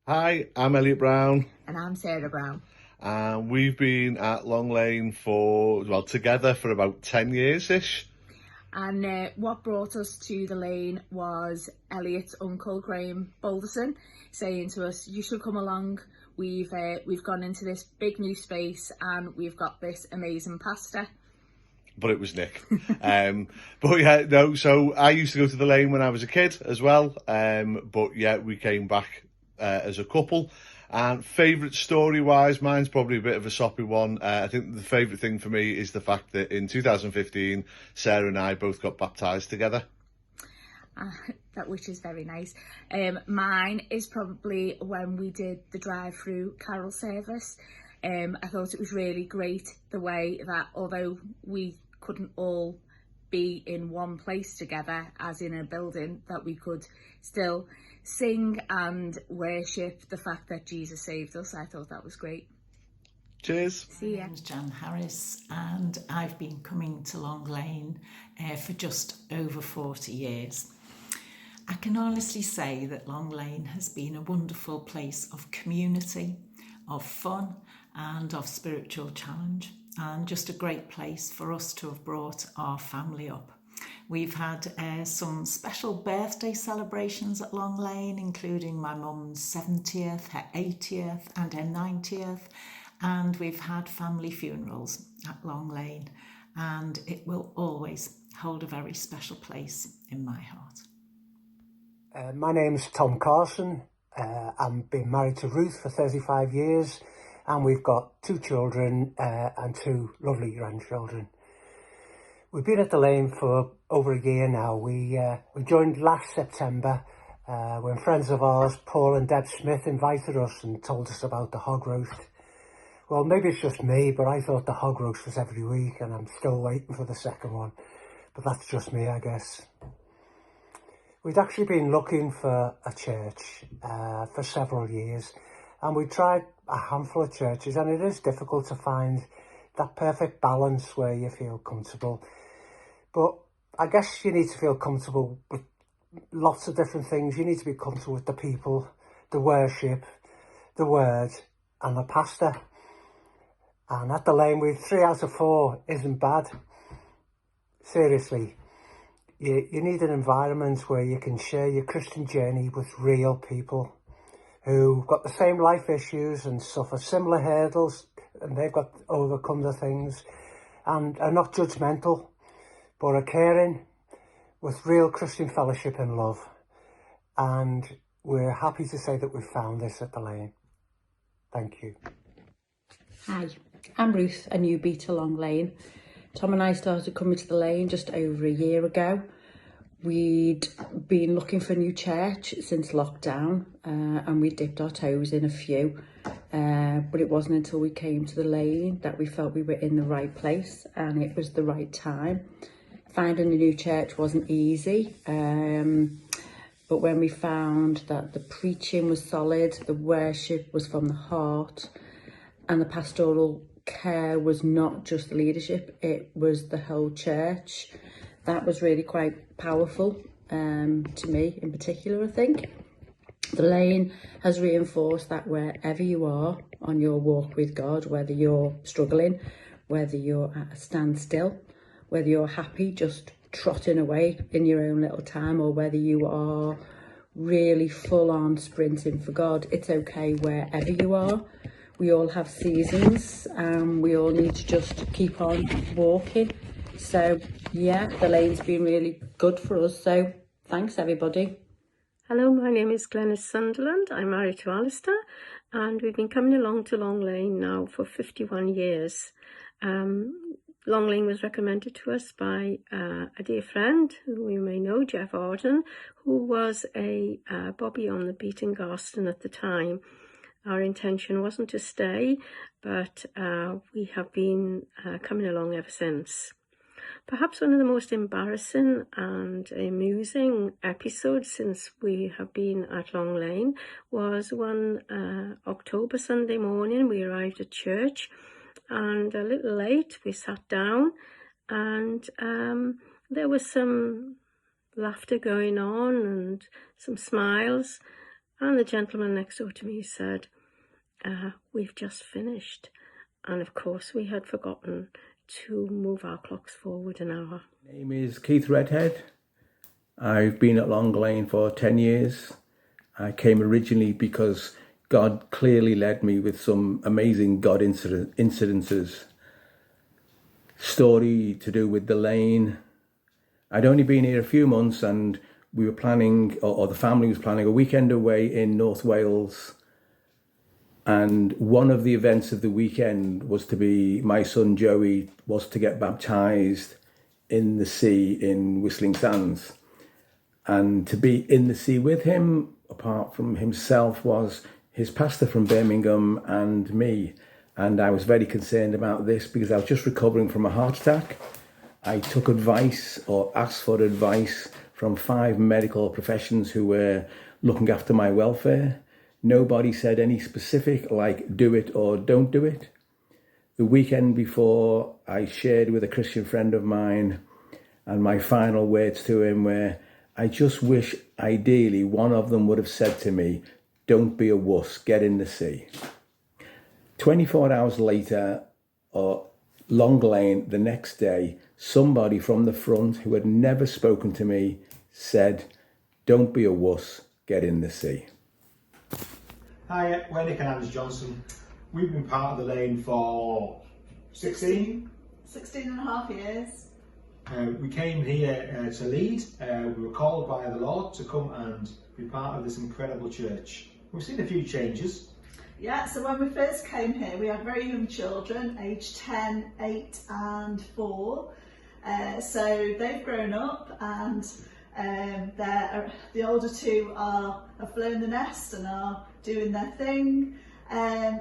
Hi, I'm Elliot Brown, And I'm Sarah Brown. and we've been at Long Lane together for about 10 years-ish. And what brought us to the lane was Elliot's uncle, Graham Balderson, saying to us, you should come along. We've gone into this big new space and we've got this amazing pasta. But it was Nick. So I used to go to the lane when I was a kid as well. We came back as a couple. And favourite story-wise, mine's probably a bit of a soppy one. I think the favourite thing for me is the fact that in 2015, Sarah and I both got baptised together. Which is very nice. Mine is probably when we did the drive-through carol service. I thought it was really great the way that although we couldn't all be in one place together as in a building, that we could still sing and worship the fact that Jesus saved us. I thought that was great. Cheers. See ya. My name's Jan Harris and I've been coming to Long Lane for just over 40 years. I can honestly say that Long Lane has been a wonderful place of community, of fun and of spiritual challenge, and just a great place for us to have brought our family up. We've had some special birthday celebrations at Long Lane, including my mum's 70th, her 80th and her 90th, and we've had family funerals at Long Lane, and it will always hold a very special place in my heart. My name's Tom Carson. I've been married to Ruth for 35 years and we've got 2 children and 2 lovely grandchildren. We've been at the lane for over a year now. We joined last September when friends of ours, Paul and Deb Smith, invited us and told us about the hog roast. Well, maybe it's just me, but I thought the hog roast was every week and I'm still waiting for the second one. But that's just me, I guess. We'd actually been looking for a church for several years, and we tried a handful of churches, and it is difficult to find that perfect balance where you feel comfortable. But I guess you need to feel comfortable with lots of different things. You need to be comfortable with the people, the worship, the word, and the pastor. And at the lane, with 3 out of 4 isn't bad. Seriously. You need an environment where you can share your Christian journey with real people who've got the same life issues and suffer similar hurdles, and they've got to overcome the things and are not judgmental, but are caring with real Christian fellowship and love. And we're happy to say that we've found this at the lane. Thank you. Hi, I'm Ruth, a newbie to Long Lane. Tom and I started coming to the lane just over a year ago. We'd been looking for a new church since lockdown and we dipped our toes in a few. But it wasn't until we came to the lane that we felt we were in the right place and it was the right time. Finding a new church wasn't easy, but when we found that the preaching was solid, the worship was from the heart, and the pastoral care was not just the leadership, it was the whole church. That was really quite powerful to me in particular, I think. The lane has reinforced that wherever you are on your walk with God, whether you're struggling, whether you're at a standstill, whether you're happy just trotting away in your own little time, or whether you are really full on sprinting for God, it's okay wherever you are. We all have seasons and we all need to just keep on walking. So yeah, the lane's been really good for us. So thanks everybody. Hello, my name is Glenys Sunderland. I'm married to Alistair and we've been coming along to Long Lane now for 51 years. Long Lane was recommended to us by a dear friend who you may know, Jeff Arden, who was a Bobby on the beat in Garston at the time. Our intention wasn't to stay, but we have been coming along ever since. Perhaps one of the most embarrassing and amusing episodes since we have been at Long Lane was one October Sunday morning. We arrived at church and a little late. We sat down and there was some laughter going on and some smiles. And the gentleman next door to me said, we've just finished. And of course we had forgotten to move our clocks forward an hour. My name is Keith Redhead. I've been at Long Lane for 10 years. I came originally because God clearly led me with some amazing God incidences. Story to do with the lane. I'd only been here a few months and we were planning, or the family was planning, a weekend away in North Wales. And one of the events of the weekend was to be, my son Joey was to get baptised in the sea in Whistling Sands. And to be in the sea with him, apart from himself, was his pastor from Birmingham and me. And I was very concerned about this because I was just recovering from a heart attack. I took advice or asked for advice from 5 medical professions who were looking after my welfare. Nobody said any specific, like do it or don't do it. The weekend before, I shared with a Christian friend of mine, and my final words to him were, I just wish ideally one of them would have said to me, don't be a wuss, get in the sea. 24 hours later, or Long Lane, the next day, somebody from the front who had never spoken to me said, don't be a wuss, get in the sea. Hi, we're Nick and Anders Johnson. We've been part of the lane for 16 and a half years. We came here to lead. We were called by the Lord to come and be part of this incredible church. We've seen a few changes. Yeah, so when we first came here, we had very young children, aged 10, 8 and 4. So they've grown up and the older 2 have flown the nest and are doing their thing.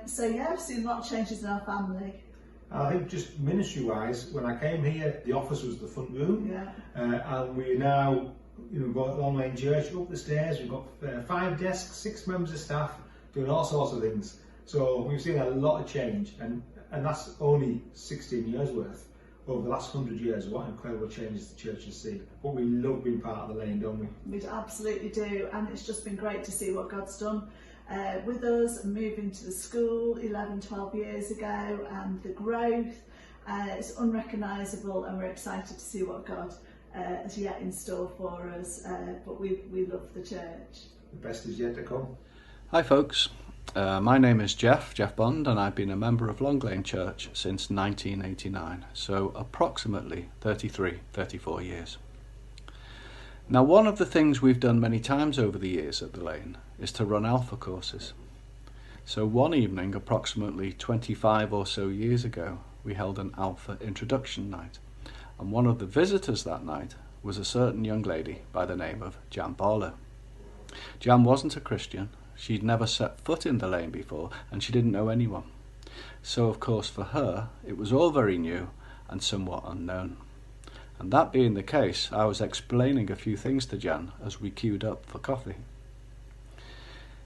So yeah, I've seen a lot of changes in our family. I think just ministry-wise, when I came here, the office was the front room. Yeah. And we're now, we've got Long Lane Church up the stairs. We've got 5 desks, 6 members of staff doing all sorts of things. So we've seen a lot of change, and that's only 16 years worth. Over the last 100 years, what incredible changes the church has seen. But we love being part of the lane, don't we? We absolutely do, and it's just been great to see what God's done with us, moving to the school 11, 12 years ago, and the growth. It's unrecognisable, and we're excited to see what God has yet in store for us, but we love the church. The best is yet to come. Hi folks, my name is Jeff Bond, and I've been a member of Long Lane Church since 1989, so approximately 34 years. Now, one of the things we've done many times over the years at the Lane is to run Alpha courses. So one evening, approximately 25 or so years ago, we held an Alpha introduction night, and one of the visitors that night was a certain young lady by the name of Jan Barlow. Jan wasn't a Christian. She'd never set foot in the Lane before, and she didn't know anyone. So of course for her it was all very new and somewhat unknown. And that being the case, I was explaining a few things to Jan as we queued up for coffee.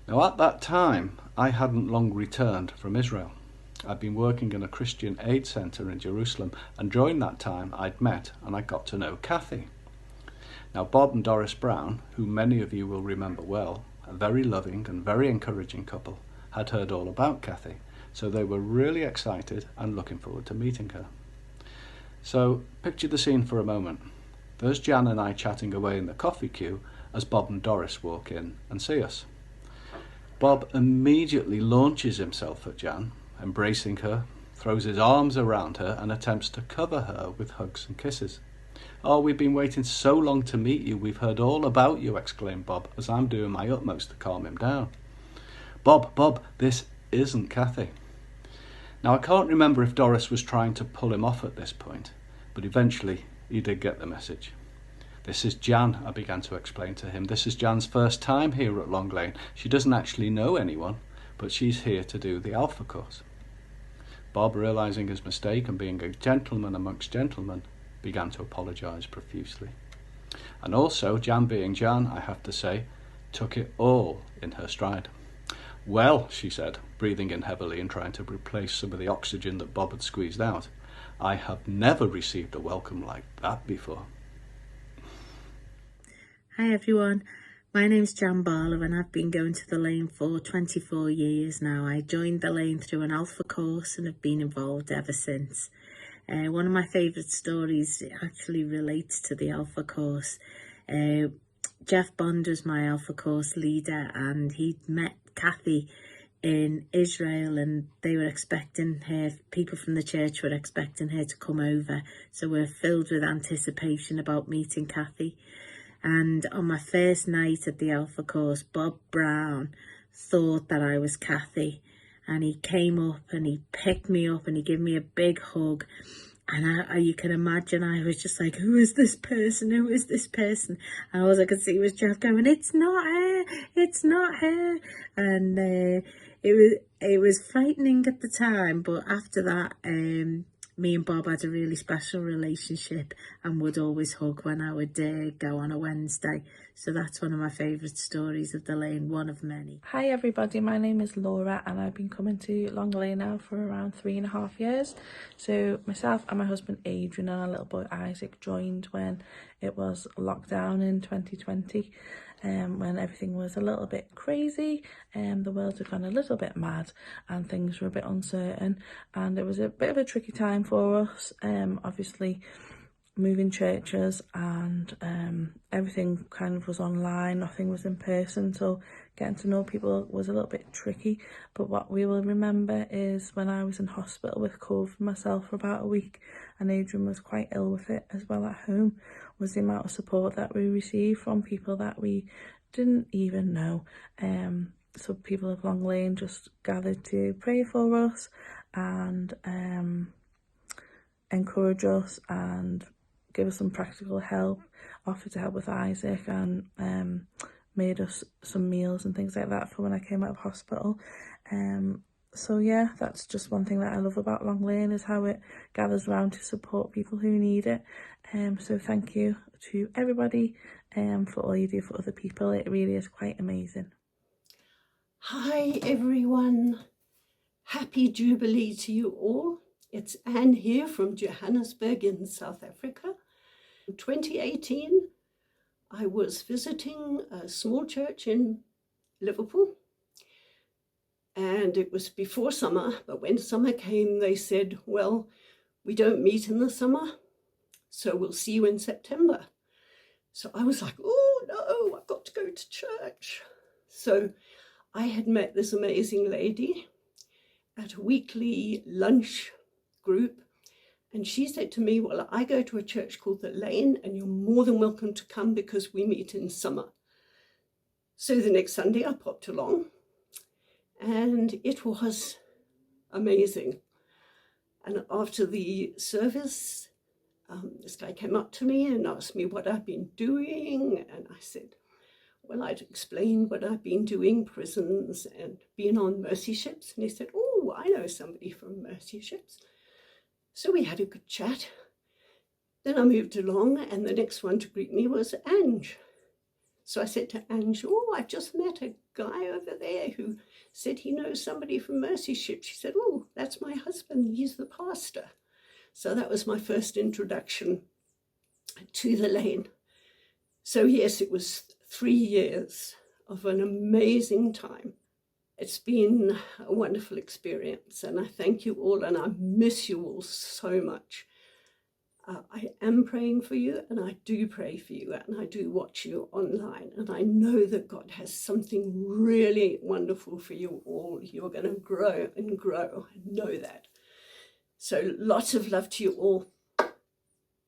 Now at that time I hadn't long returned from Israel. I'd been working in a Christian aid centre in Jerusalem, and during that time I'd met and I got to know Kathy. Now Bob and Doris Brown, who many of you will remember well, a very loving and very encouraging couple, had heard all about Kathy, so they were really excited and looking forward to meeting her. So picture the scene for a moment. There's Jan and I chatting away in the coffee queue as Bob and Doris walk in and see us. Bob immediately launches himself at Jan, embracing her, throws his arms around her and attempts to cover her with hugs and kisses. "Oh, we've been waiting so long to meet you, we've heard all about you," exclaimed Bob, as I'm doing my utmost to calm him down. Bob, this isn't Kathy." Now I can't remember if Doris was trying to pull him off at this point, but eventually he did get the message. "This is Jan," I began to explain to him. "This is Jan's first time here at Long Lane. She doesn't actually know anyone, but she's here to do the Alpha course." Bob, realising his mistake and being a gentleman amongst gentlemen, began to apologise profusely. And also, Jan being Jan, I have to say, took it all in her stride. "Well," she said, breathing in heavily and trying to replace some of the oxygen that Bob had squeezed out, "I have never received a welcome like that before." Hi everyone, My name's Jan Barlow and I've been going to the Lane for 24 years now. I joined the Lane through an Alpha course and have been involved ever since. One of my favourite stories actually relates to the Alpha course. Jeff Bond was my Alpha course leader and he'd met Kathy in Israel and they were expecting her, people from the church were expecting her to come over. So we're filled with anticipation about meeting Kathy. And on my first night at the Alpha course, Bob Brown thought that I was Kathy and he came up and he picked me up and he gave me a big hug. And you can imagine I was just like, who is this person? Who is this person? And all I could see was Jeff going, it's not her, it's not her. And it was frightening at the time, but after that, me and Bob had a really special relationship and would always hug when I would go on a Wednesday. So that's one of my favourite stories of the Lane, one of many. Hi everybody, my name is Laura and I've been coming to Long Lane now for around 3.5 years. So myself and my husband Adrian and our little boy Isaac joined when it was lockdown in 2020. When everything was a little bit crazy and the world had gone a little bit mad and things were a bit uncertain, and it was a bit of a tricky time for us, obviously moving churches and everything kind of was online, nothing was in person, so getting to know people was a little bit tricky. But what we will remember is when I was in hospital with COVID myself for about a week and Adrian was quite ill with it as well at home, was the amount of support that we received from people that we didn't even know. So people of Long Lane just gathered to pray for us and encourage us and give us some practical help, offered to help with Isaac and made us some meals and things like that for when I came out of hospital. So yeah, that's just one thing that I love about Long Lane, is how it gathers around to support people who need it. So thank you to everybody for all you do for other people. It really is quite amazing. Hi everyone, happy Jubilee to you all. It's Anne here from Johannesburg in South Africa. In 2018, I was visiting a small church in Liverpool. And it was before summer, but when summer came, they said, well, we don't meet in the summer, so we'll see you in September. So I was like, oh no, I've got to go to church. So I had met this amazing lady at a weekly lunch group, and she said to me, well, I go to a church called The Lane, and you're more than welcome to come because we meet in summer. So the next Sunday I popped along. And it was amazing. And after the service, this guy came up to me and asked me what I'd been doing. And I said, well, I'd explained what I'd been doing, prisons and being on mercy ships. And he said, oh, I know somebody from mercy ships. So we had a good chat. Then I moved along and the next one to greet me was Ange. So I said to Ange, oh, I've just met a guy over there who said he knows somebody from Mercy Ship. She said, oh, that's my husband, he's the pastor. So that was my first introduction to the Lane. So yes, it was 3 years of an amazing time. It's been a wonderful experience and I thank you all and I miss you all so much. I am praying for you and I do pray for you and I do watch you online and I know that God has something really wonderful for you all. You're going to grow and grow. I know that. So lots of love to you all.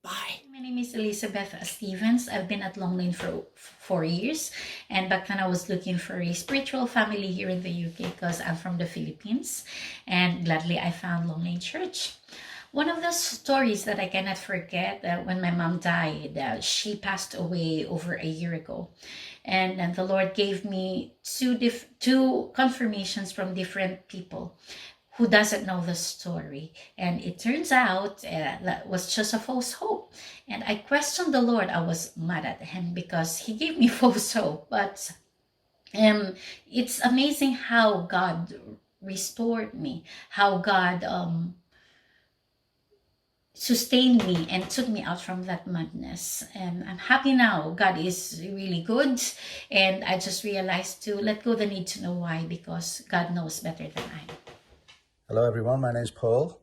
Bye. My name is Elizabeth Stevens. I've been at Long Lane for 4 years, and back then I was looking for a spiritual family here in the UK because I'm from the Philippines, and gladly I found Long Lane Church. One of the stories that I cannot forget, when my mom died, she passed away over a year ago. And the Lord gave me two confirmations from different people who doesn't know the story. And it turns out that was just a false hope. And I questioned the Lord. I was mad at him because he gave me false hope. But it's amazing how God restored me, how God sustained me and took me out from that madness. And I'm happy now. God is really good. And I just realized to let go the need to know why, because God knows better than I do. Hello everyone, my name's Paul.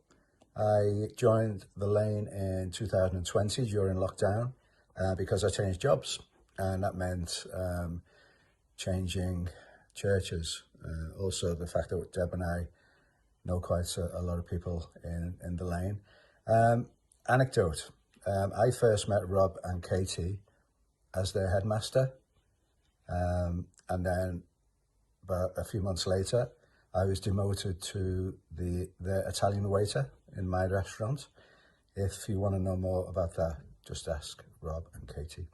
I joined the Lane in 2020 during lockdown because I changed jobs, and that meant changing churches. Also the fact that Deb and I know quite a lot of people in the Lane. Anecdote, I first met Rob and Katie as their headmaster, and then about a few months later I was demoted to the Italian waiter in my restaurant. If you want to know more about that, just ask Rob and Katie.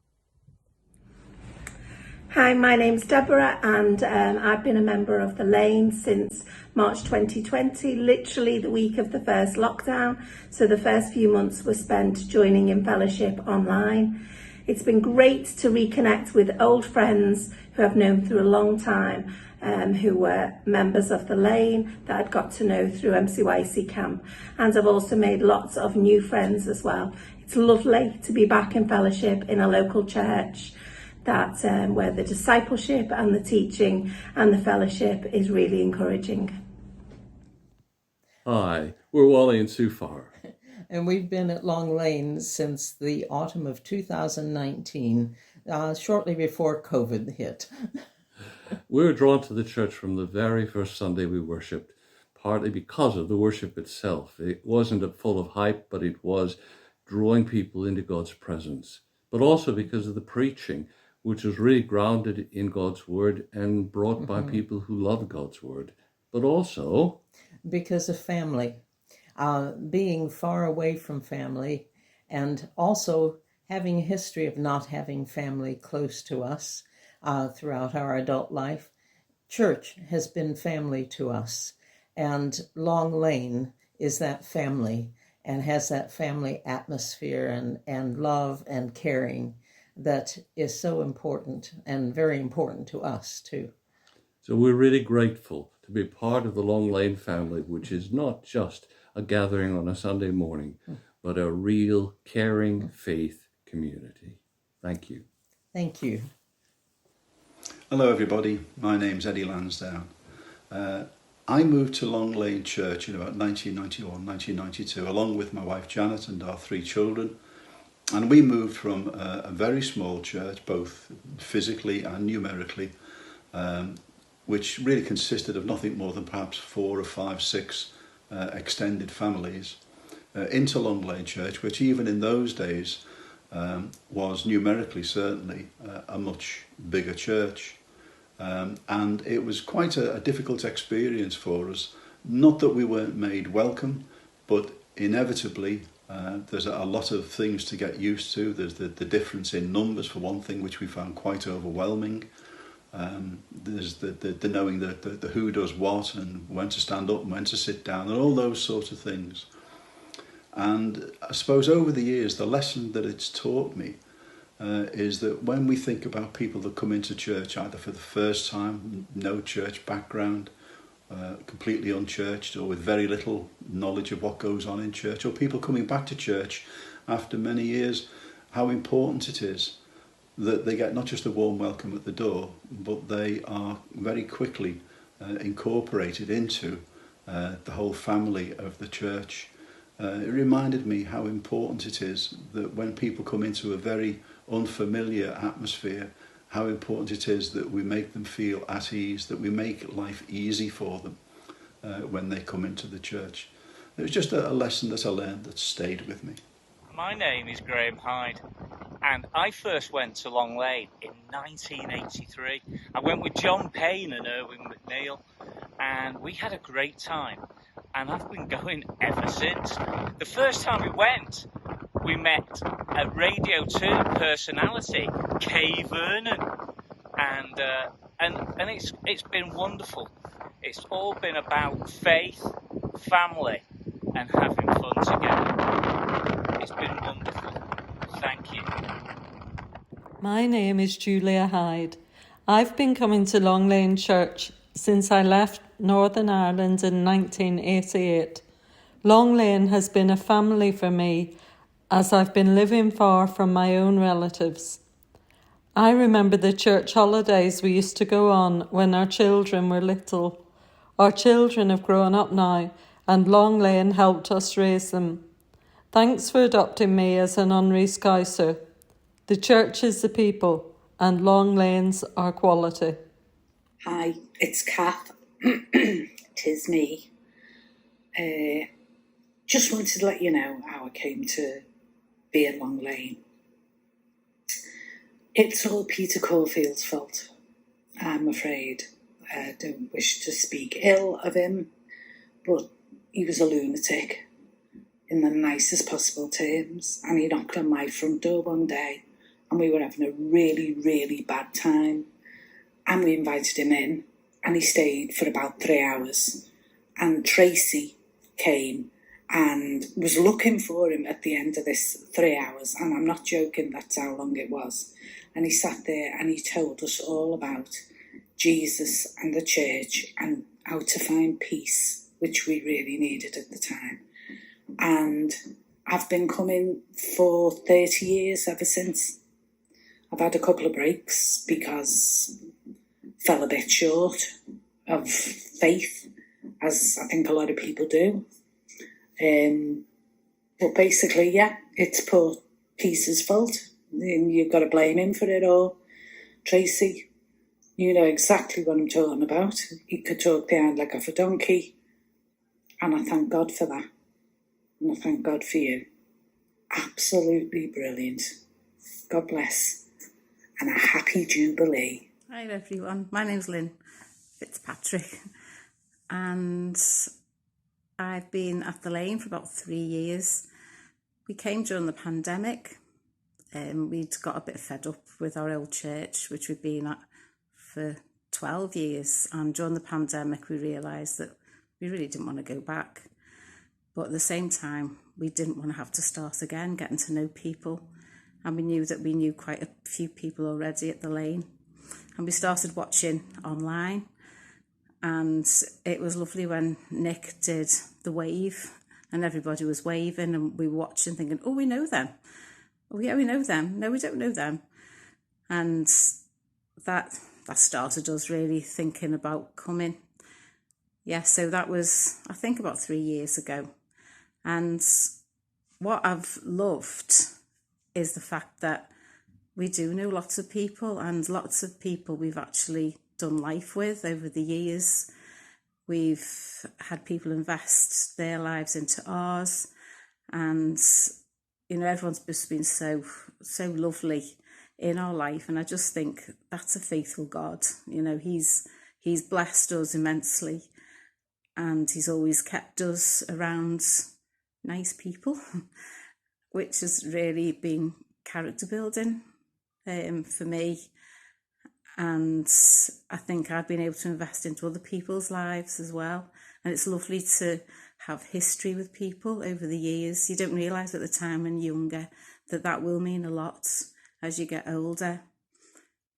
Hi, my name's Deborah, and I've been a member of the Lane since March 2020, literally the week of the first lockdown. So the first few months were spent joining in fellowship online. It's been great to reconnect with old friends who I've known through a long time, who were members of the Lane that I'd got to know through MCYC camp. And I've also made lots of new friends as well. It's lovely to be back in fellowship in a local church that where the discipleship and the teaching and the fellowship is really encouraging. Hi, we're Wally and Sue Farr. And we've been at Long Lane since the autumn of 2019, shortly before COVID hit. We were drawn to the church from the very first Sunday we worshipped, partly because of the worship itself. It wasn't full of hype, but it was drawing people into God's presence, but also because of the preaching, which was really grounded in God's word and brought by people who love God's word, but also because of family, being far away from family, and also having a history of not having family close to us throughout our adult life. Church has been family to us, and Long Lane is that family and has that family atmosphere and love and caring that is so important and very important to us too. So we're really grateful to be part of the Long Lane family, which is not just a gathering on a Sunday morning, but a real caring faith community. Thank you. Thank you. Hello everybody, my name's Eddie Lansdowne. I moved to Long Lane Church in about 1991, 1992, along with my wife Janet and our 3 children. And we moved from a very small church, both physically and numerically, which really consisted of nothing more than perhaps 4 or 5, 6 extended families, into Long Lane Church, which even in those days was numerically certainly a much bigger church. And it was quite a difficult experience for us. Not that we weren't made welcome, but inevitably there's a lot of things to get used to. There's the difference in numbers, for one thing, which we found quite overwhelming. There's the knowing the who does what and when to stand up and when to sit down and all those sorts of things. And I suppose over the years, the lesson that it's taught me is that when we think about people that come into church either for the first time, no church background, completely unchurched or with very little knowledge of what goes on in church, or people coming back to church after many years, how important it is that they get not just a warm welcome at the door, but they are very quickly incorporated into the whole family of the church. It reminded me how important it is that when people come into a very unfamiliar atmosphere, how important it is that we make them feel at ease, that we make life easy for them when they come into the church. It was just a lesson that I learned that stayed with me. My name is Graham Hyde, and I first went to Long Lane in 1983. I went with John Payne and Erwin McNeil, and we had a great time, and I've been going ever since. The first time we went, we met a Radio 2 personality, Kay Vernon, and it's been wonderful. It's all been about faith, family, and having fun together. It's been wonderful. Thank you. My name is Julia Hyde. I've been coming to Long Lane Church since I left Northern Ireland in 1988. Long Lane has been a family for me as I've been living far from my own relatives. I remember the church holidays we used to go on when our children were little. Our children have grown up now, and Long Lane helped us raise them. Thanks for adopting me as an honorary Scouser. The church is the people, and Long Lanes are quality. Hi, it's Kath. 'Tis me. Just wanted to let you know how I came to be at Long Lane. It's all Peter Caulfield's fault, I'm afraid. I don't wish to speak ill of him, but he was a lunatic in the nicest possible terms, and he knocked on my front door one day and we were having a really, really bad time, and we invited him in and he stayed for about 3 hours, and Tracy came and was looking for him at the end of this 3 hours, and I'm not joking, that's how long it was. And he sat there and he told us all about Jesus and the church and how to find peace, which we really needed at the time. And I've been coming for 30 years ever since. I've had a couple of breaks because I fell a bit short of faith, as I think a lot of people do. But basically, yeah, it's poor Peter's fault. And you've got to blame him for it all. Tracy, you know exactly what I'm talking about. He could talk behind like a donkey. And I thank God for that. And I thank God for you. Absolutely brilliant. God bless. And a happy Jubilee. Hi everyone, my name's Lynn Fitzpatrick, and I've been at the Lane for about 3 years. We came during the pandemic. We'd got a bit fed up with our old church, which we'd been at for 12 years, and during the pandemic we realised that we really didn't want to go back, but at the same time we didn't want to have to start again getting to know people, and we knew quite a few people already at the Lane, and we started watching online. And it was lovely when Nick did the wave and everybody was waving and we were watching thinking, oh, we know them. Oh, yeah, we know them. No, we don't know them. And that started us really thinking about coming. Yeah, so that was, I think, about 3 years ago. And what I've loved is the fact that we do know lots of people, and lots of people we've actually done life with over the years. We've had people invest their lives into ours, and you know, everyone's just been so lovely in our life, and I just think that's a faithful God. You know, he's blessed us immensely, and he's always kept us around nice people, which has really been character building for me. And I think I've been able to invest into other people's lives as well. And it's lovely to have history with people over the years. You don't realise at the time when you're younger that will mean a lot as you get older.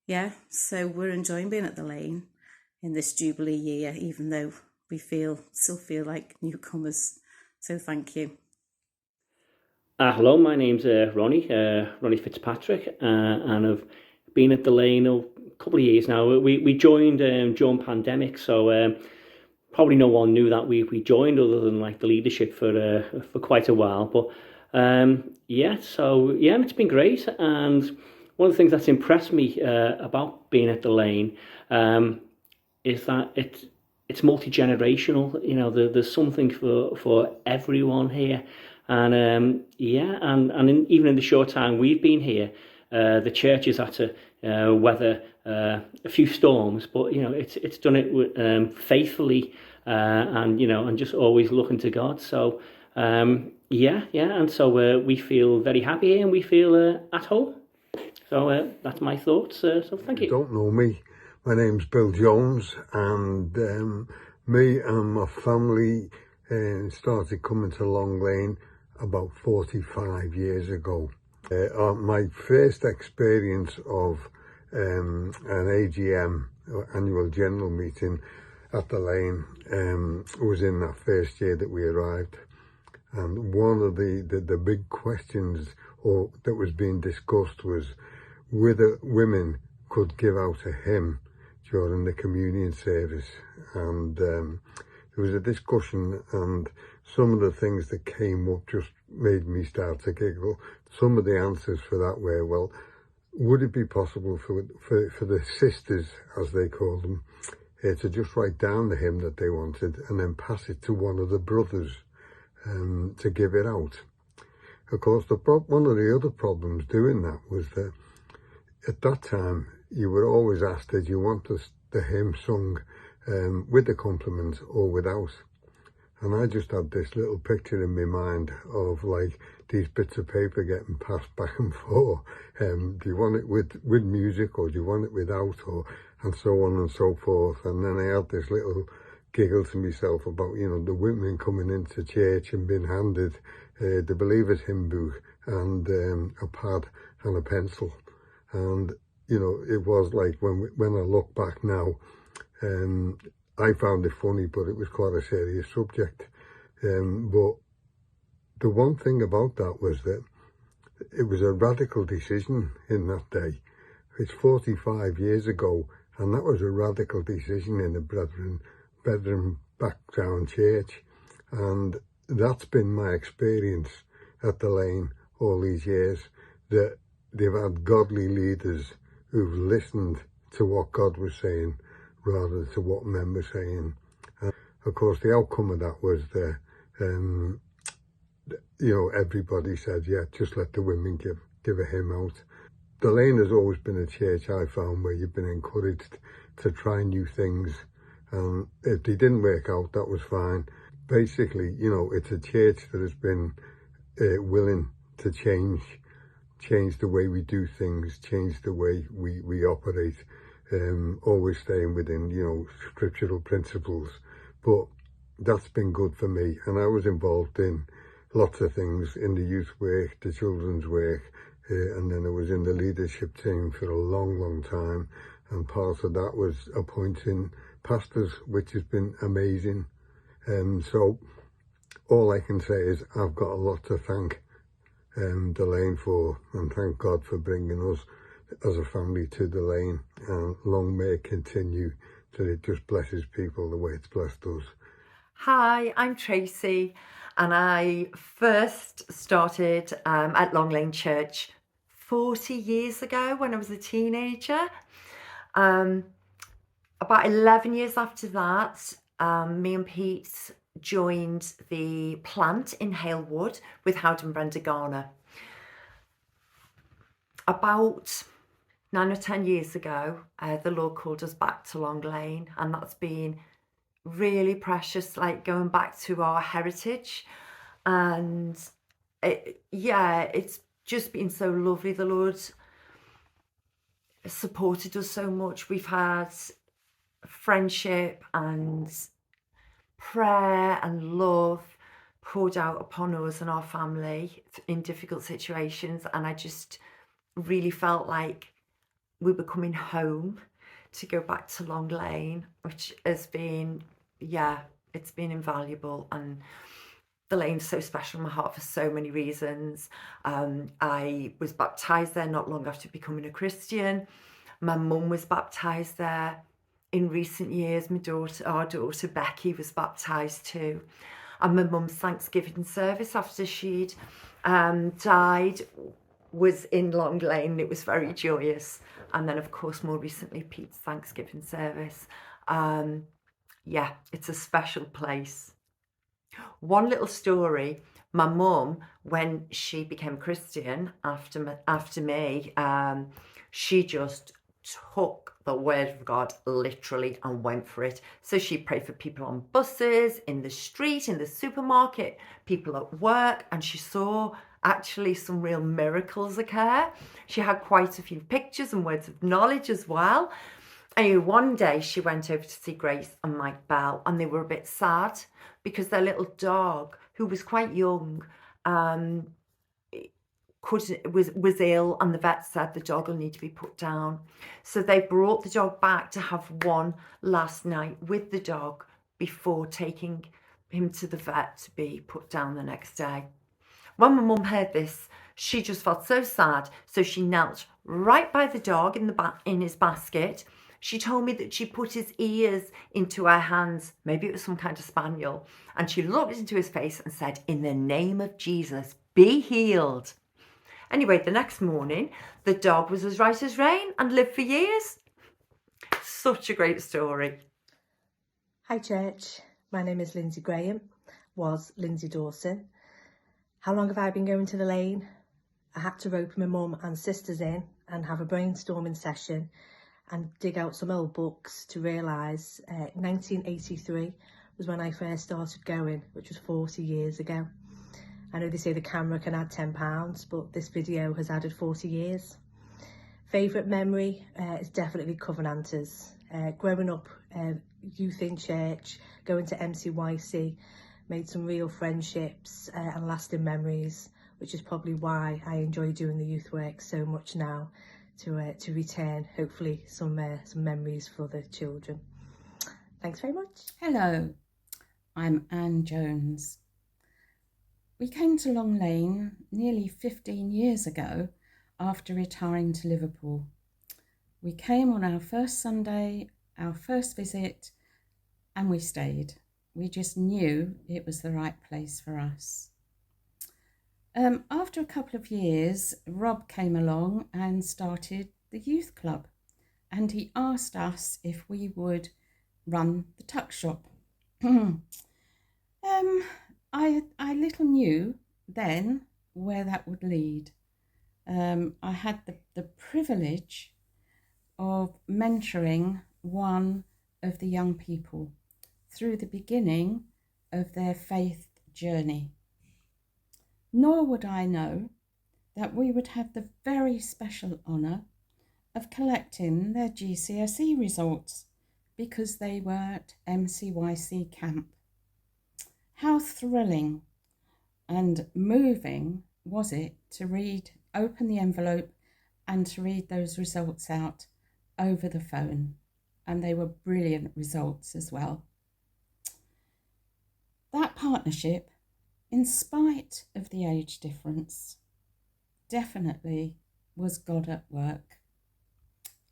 Yeah, so we're enjoying being at the Lane in this Jubilee year, even though we still feel like newcomers. So thank you. Hello, my name's Ronnie Fitzpatrick, and I've been at the Lane a couple of years now. We joined during pandemic, so probably no one knew that we joined other than like the leadership for quite a while. But it's been great. And one of the things that's impressed me about being at the Lane is that it's multi-generational. You know, there's something for everyone here. And even in the short time we've been here, the church has had to weather a few storms, but you know, it's done it faithfully, and just always looking to God. So and so we feel very happy here and we feel at home. So that's my thoughts. So thank you. You don't know me. My name's Bill Jones, and me and my family started coming to Long Lane about 45 years ago. My first experience of an AGM, annual general meeting at the Lane, was in that first year that we arrived. And one of the big questions that was being discussed was whether women could give out a hymn during the communion service. And there was a discussion, and some of the things that came up just made me start to giggle. Some of the answers for that were, well, would it be possible for the sisters, as they call them, to just write down the hymn that they wanted and then pass it to one of the brothers to give it out? Of course, one of the other problems doing that was that at that time you were always asked, did you want the hymn sung with the complement or without? And I just had this little picture in my mind of like these bits of paper getting passed back and forth. Do you want it with music, or do you want it without, and so on and so forth. And then I had this little giggle to myself about, the women coming into church and being handed the Believer's Hymn Book and a pad and a pencil. And, it was like when I look back now, I found it funny, but it was quite a serious subject. But the one thing about that was that it was a radical decision in that day. It's 45 years ago, and that was a radical decision in the Brethren background church. And that's been my experience at the Lane all these years, that they've had godly leaders who've listened to what God was saying rather than to what men were saying. And of course, the outcome of that was that, everybody said, yeah, just let the women give a hymn out. The Lane has always been a church, I found, where you've been encouraged to try new things. And if they didn't work out, that was fine. Basically, it's a church that has been willing to change the way we do things, change the way we operate, always staying within, scriptural principles. But that's been good for me. And I was involved in lots of things, in the youth work, the children's work, and then I was in the leadership team for a long, long time. And part of that was appointing pastors, which has been amazing. So all I can say is I've got a lot to thank the Lane for, and thank God for bringing us as a family to the Lane. And long may it continue, that it just blesses people the way it's blessed us. Hi, I'm Tracy, and I first started at Long Lane Church 40 years ago when I was a teenager. About 11 years after that, me and Pete joined the plant in Halewood with Howard and Brenda Garner. About 9 or 10 years ago, the Lord called us back to Long Lane, and that's been really precious, like going back to our heritage. And it's just been so lovely. The Lord supported us so much. We've had friendship and prayer and love poured out upon us and our family in difficult situations, and I just really felt like we were coming home to go back to Long Lane, which has been, it's been invaluable. And the Lane's so special in my heart for so many reasons. I was baptised there not long after becoming a Christian. My mum was baptised there. In recent years, our daughter Becky was baptised too. And my mum's Thanksgiving service after she'd died was in Long Lane. It was very joyous. And then, of course, more recently, Pete's Thanksgiving service. It's a special place. One little story, my mum, when she became Christian after me, she just took the word of God literally and went for it. So she prayed for people on buses, in the street, in the supermarket, people at work, and she saw actually some real miracles occur. She had quite a few pictures and words of knowledge as well. Anyway, one day she went over to see Grace and Mike Bell, and they were a bit sad because their little dog, who was quite young, was ill, and the vet said the dog will need to be put down. So they brought the dog back to have one last night with the dog before taking him to the vet to be put down the next day. When my mum heard this, she just felt so sad, so she knelt right by the dog in his basket. She told me that she put his ears into her hands, maybe it was some kind of spaniel, and she looked into his face and said, "In the name of Jesus, be healed." Anyway, the next morning, the dog was as right as rain and lived for years. Such a great story. Hi church, my name is Lindsay Graham, was Lindsay Dawson. How long have I been going to the Lane? I had to rope my mum and sisters in and have a brainstorming session and dig out some old books to realise 1983 was when I first started going, which was 40 years ago. I know they say the camera can add £10, but this video has added 40 years. Favourite memory is definitely Covenanters. Growing up, youth in church, going to MCYC, made some real friendships and lasting memories, which is probably why I enjoy doing the youth work so much now, to return hopefully some memories for the children. Thanks very much. Hello, I'm Anne Jones. We came to Long Lane nearly 15 years ago after retiring to Liverpool. We came on our first Sunday, our first visit, and we stayed. We just knew it was the right place for us. After a couple of years, Rob came along and started the youth club, and he asked us if we would run the tuck shop. I little knew then where that would lead. I had the privilege of mentoring one of the young people through the beginning of their faith journey. Nor would I know that we would have the very special honour of collecting their GCSE results because they were at MCYC camp. How thrilling and moving was it to open the envelope and to read those results out over the phone. And they were brilliant results as well. That partnership, in spite of the age difference, definitely was God at work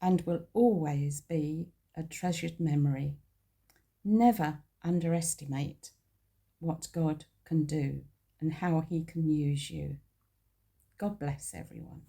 and will always be a treasured memory. Never underestimate what God can do and how he can use you. God bless everyone.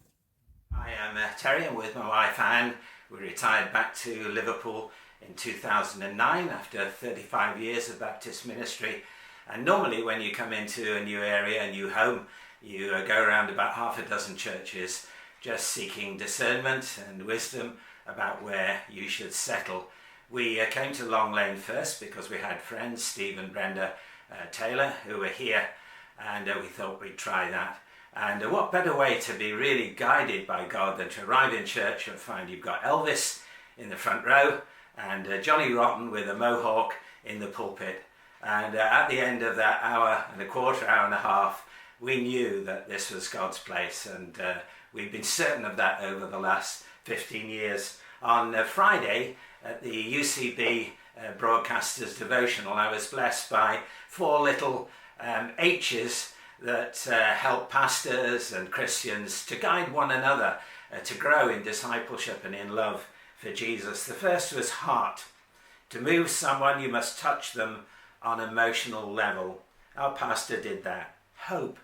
Hi, I'm Terry. I'm with my wife Anne. We retired back to Liverpool in 2009 after 35 years of Baptist ministry. And normally when you come into a new area, a new home, you go around about half a dozen churches just seeking discernment and wisdom about where you should settle. We came to Long Lane first because we had friends, Steve and Brenda Taylor, who were here, and we thought we'd try that. And what better way to be really guided by God than to arrive in church and find you've got Elvis in the front row and Johnny Rotten with a mohawk in the pulpit. And at the end of that hour and a quarter, hour and a half, we knew that this was God's place, and we've been certain of that over the last 15 years. On Friday at the UCB Broadcasters Devotional, I was blessed by 4 little H's that help pastors and Christians to guide one another to grow in discipleship and in love for Jesus. The first was heart. To move someone, you must touch them on an emotional level. Our pastor did that. Hope.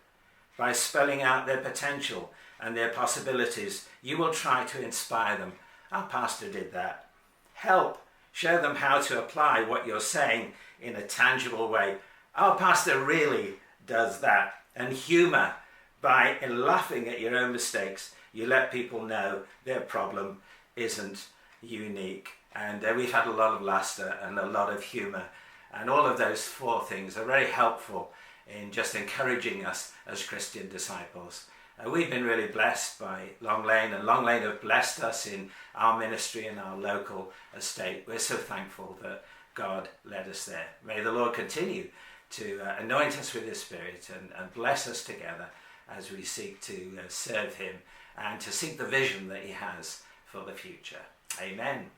By spelling out their potential and their possibilities, you will try to inspire them. Our pastor did that. Help. Show them how to apply what you're saying in a tangible way. Our pastor really does that. And humour. By laughing at your own mistakes, you let people know their problem isn't unique. And we've had a lot of laughter and a lot of humour. And all of those 4 things are very helpful in just encouraging us as Christian disciples. We've been really blessed by Long Lane, and Long Lane have blessed us in our ministry and our local estate. We're so thankful that God led us there. May the Lord continue to anoint us with his Spirit and bless us together as we seek to serve him and to seek the vision that he has for the future. Amen.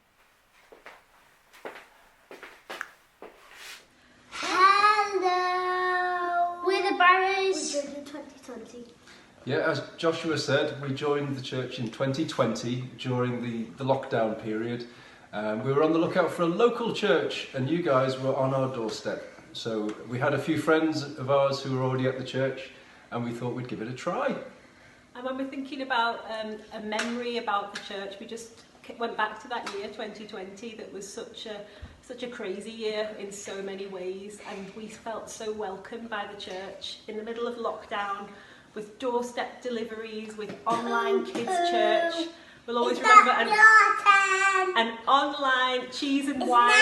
Hello. Yeah, as Joshua said, we joined the church in 2020 during the lockdown period. We were on the lookout for a local church, and you guys were on our doorstep. So we had a few friends of ours who were already at the church, and we thought we'd give it a try. And when we're thinking about a memory about the church, we just went back to that year, 2020, that was such a crazy year in so many ways, and we felt so welcomed by the church in the middle of lockdown, with doorstep deliveries, with online kids church. We'll always remember an online cheese and wine.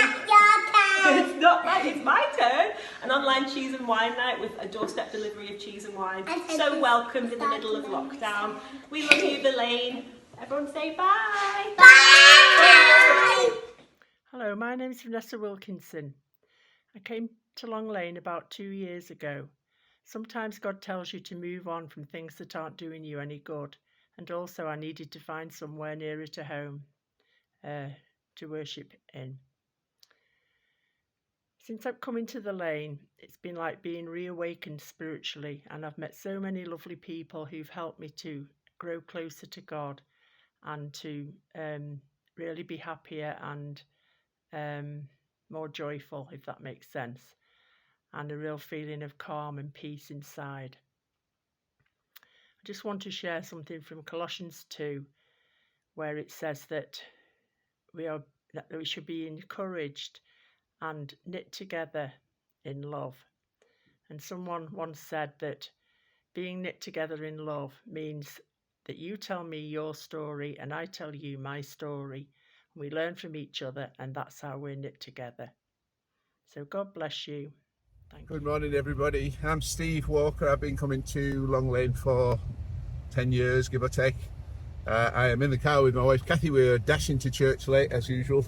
It's not right, it's my turn. An online cheese and wine night with a doorstep delivery of cheese and wine. So welcomed in the middle of lockdown. We love you, the Lane. Everyone say bye. Bye. Hello, my name's Vanessa Wilkinson. I came to Long Lane about 2 years ago. Sometimes God tells you to move on from things that aren't doing you any good. And also I needed to find somewhere nearer to home to worship in. Since I've come into the Lane, it's been like being reawakened spiritually, and I've met so many lovely people who've helped me to grow closer to God and to really be happier and more joyful, if that makes sense, and a real feeling of calm and peace inside. I just want to share something from Colossians 2, where it says that we should be encouraged and knit together in love. And someone once said that being knit together in love means that you tell me your story and I tell you my story. We learn from each other, and that's how we're knit together. So God bless you. Thank you. Good morning, everybody. I'm Steve Walker. I've been coming to Long Lane for 10 years, give or take. I am in the car with my wife Kathy. We're dashing to church late as usual.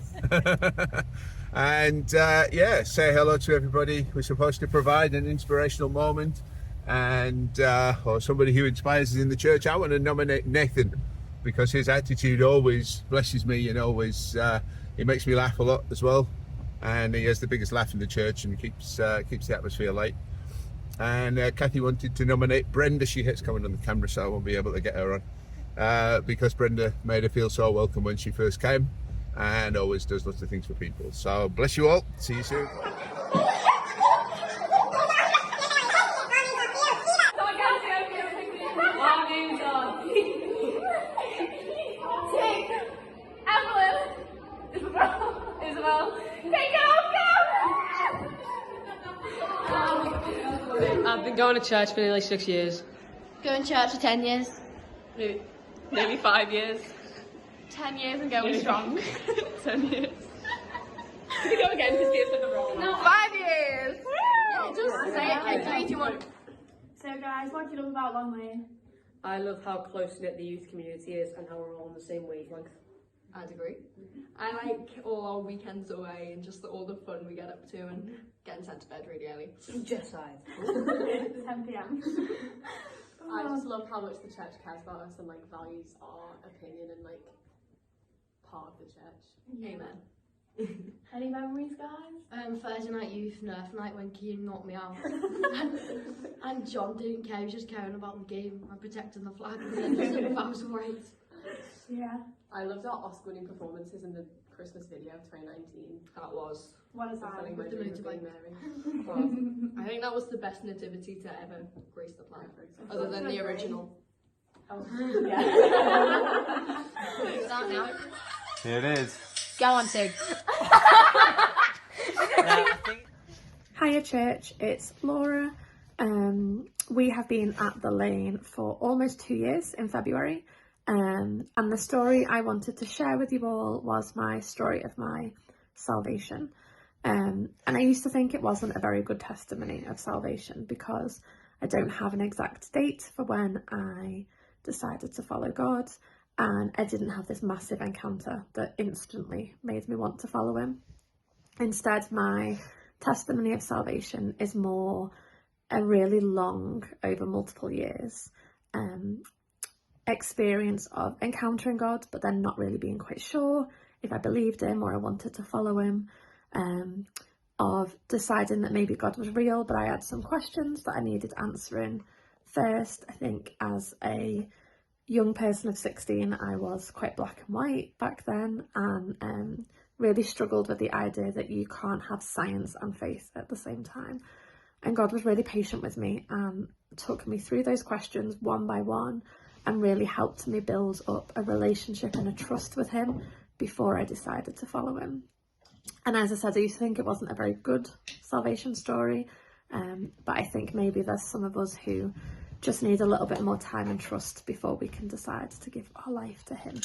And yeah, say hello to everybody. We're supposed to provide an inspirational moment and or somebody who inspires us in the church. I want to nominate Nathan, because his attitude always blesses me and always it makes me laugh a lot as well. And he has the biggest laugh in the church and keeps the atmosphere light. And Kathy wanted to nominate Brenda. It's coming on the camera, so I won't be able to get her on, because Brenda made her feel so welcome when she first came, and always does lots of things for people. So bless you all. See you soon. I've been going to church for nearly 6 years. Going to church for 10 years. Nearly 5 years. 10 years and going strong. 10 years. Can we go again to see if there's a roll? No, 5 years. Just say it in 3, 2, 1. So guys, what do you love about Long Lane? I love how close-knit the youth community is and how we're all on the same wavelength. I'd agree. I like all our weekends away and just all the fun we get up to and getting sent to bed really early. Just I. 10 PM. I just love how much the church cares about us and like values our opinion and like part of the church. Yeah. Amen. Any memories, guys? Thursday night youth nerf night when Keen knocked me out. and John didn't care, he was just caring about the game and protecting the flag and if I was alright. Yeah. I loved our Oscar-winning performances in the Christmas video of 2019. That was. What is that? With the motorbike. Mary. I think that was the best nativity to ever grace the planet, other than the original. Oh, yeah. Is that now? Here it is. Go on, Sig. Hiya church, it's Laura. We have been at the Lane for almost 2 years in February. And the story I wanted to share with you all was my story of my salvation. And I used to think it wasn't a very good testimony of salvation because I don't have an exact date for when I decided to follow God, and I didn't have this massive encounter that instantly made me want to follow him. Instead, my testimony of salvation is more a really long, over multiple years, experience of encountering God, but then not really being quite sure if I believed him or I wanted to follow him, of deciding that maybe God was real, but I had some questions that I needed answering first, I think as a young person of 16, I was quite black and white back then, and really struggled with the idea that you can't have science and faith at the same time. And God was really patient with me and took me through those questions one by one and really helped me build up a relationship and a trust with him before I decided to follow him. And as I said, I used to think it wasn't a very good salvation story, but I think maybe there's some of us who just need a little bit more time and trust before we can decide to give our life to him.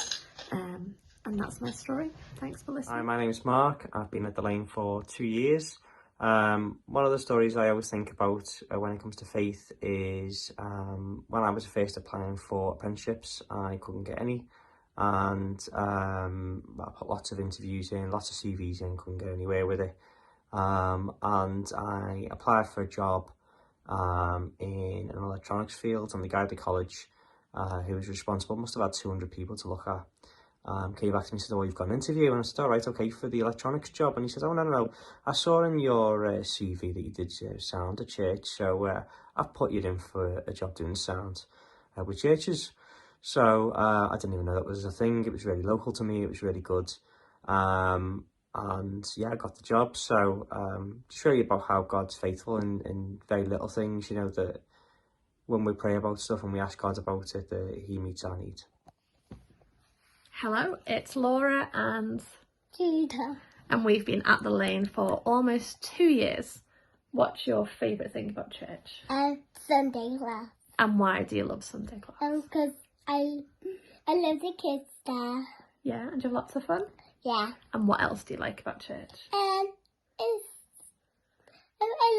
And that's my story. Thanks for listening. Hi, my name's Mark. I've been at the Lane for 2 years. One of the stories I always think about when it comes to faith is when I was first applying for apprenticeships, I couldn't get any, and I put lots of interviews in, lots of CVs in, couldn't go anywhere with it, and I applied for a job in an electronics field, and the guy at the college who was responsible, must have had 200 people to look at, came back to me and said, "Oh, you've got an interview," and I said, "All right, okay, for the electronics job," and he said, "Oh, no, I saw in your CV that you did sound at church, so I've put you in for a job doing sound with churches." So I didn't even know that was a thing. It was really local to me, it was really good, and yeah, I got the job. So to show you about how God's faithful in very little things, you know, that when we pray about stuff and we ask God about it, that he meets our needs. Hello, it's Laura and Judah. And we've been at the Lane for almost 2 years. What's your favourite thing about church? Sunday class. And why do you love Sunday class? Because I love the kids there. Yeah, and you have lots of fun? Yeah. And what else do you like about church? I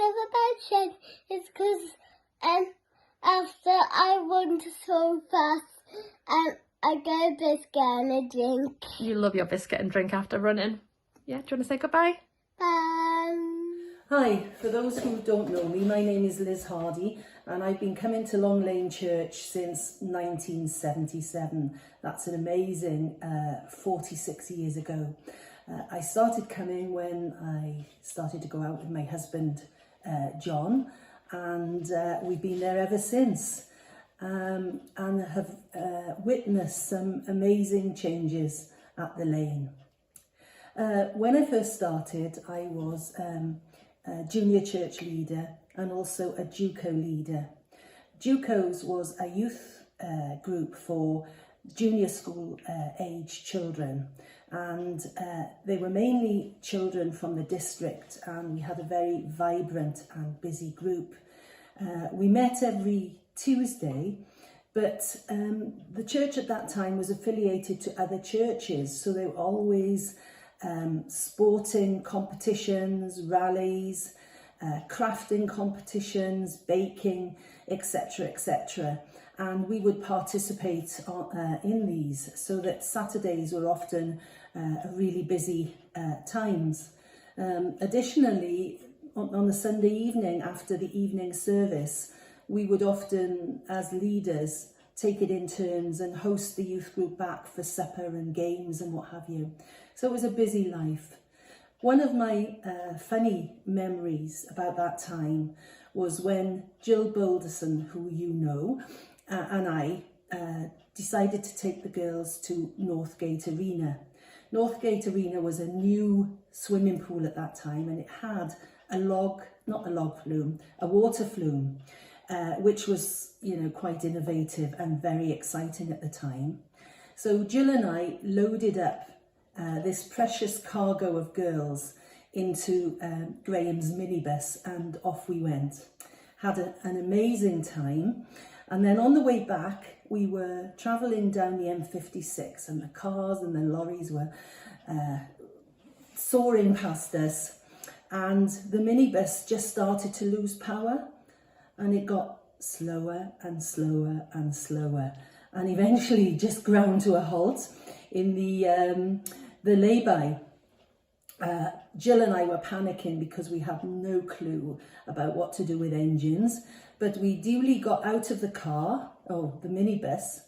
love about church is because after I run so fast, I get a biscuit and a drink. You love your biscuit and drink after running. Yeah, do you want to say goodbye? Hi, for those who don't know me, my name is Liz Hardy and I've been coming to Long Lane Church since 1977. That's an amazing 46 years ago. I started coming when I started to go out with my husband, John, and we've been there ever since. And have witnessed some amazing changes at the Lane. When I first started, I was a junior church leader and also a JUCO leader. JUCOs was a youth group for junior school age children, and they were mainly children from the district, and we had a very vibrant and busy group. We met every Tuesday, but the church at that time was affiliated to other churches, so there were always sporting competitions, rallies, crafting competitions, baking, etc., etc. And we would participate in these, so that Saturdays were often really busy times. Additionally, on the Sunday evening after the evening service, we would often, as leaders, take it in turns and host the youth group back for supper and games and what have you. So it was a busy life. One of my funny memories about that time was when Jill Boulderson, who you know, and I decided to take the girls to Northgate Arena. Northgate Arena was a new swimming pool at that time, and it had a water flume. Which was, you know, quite innovative and very exciting at the time. So Jill and I loaded up this precious cargo of girls into Graham's minibus, and off we went. Had an amazing time. And then on the way back, we were travelling down the M56, and the cars and the lorries were soaring past us. And the minibus just started to lose power. And it got slower and slower and slower, and eventually just ground to a halt in the lay-by. Jill and I were panicking because we had no clue about what to do with engines, but we duly got out of the car, the minibus,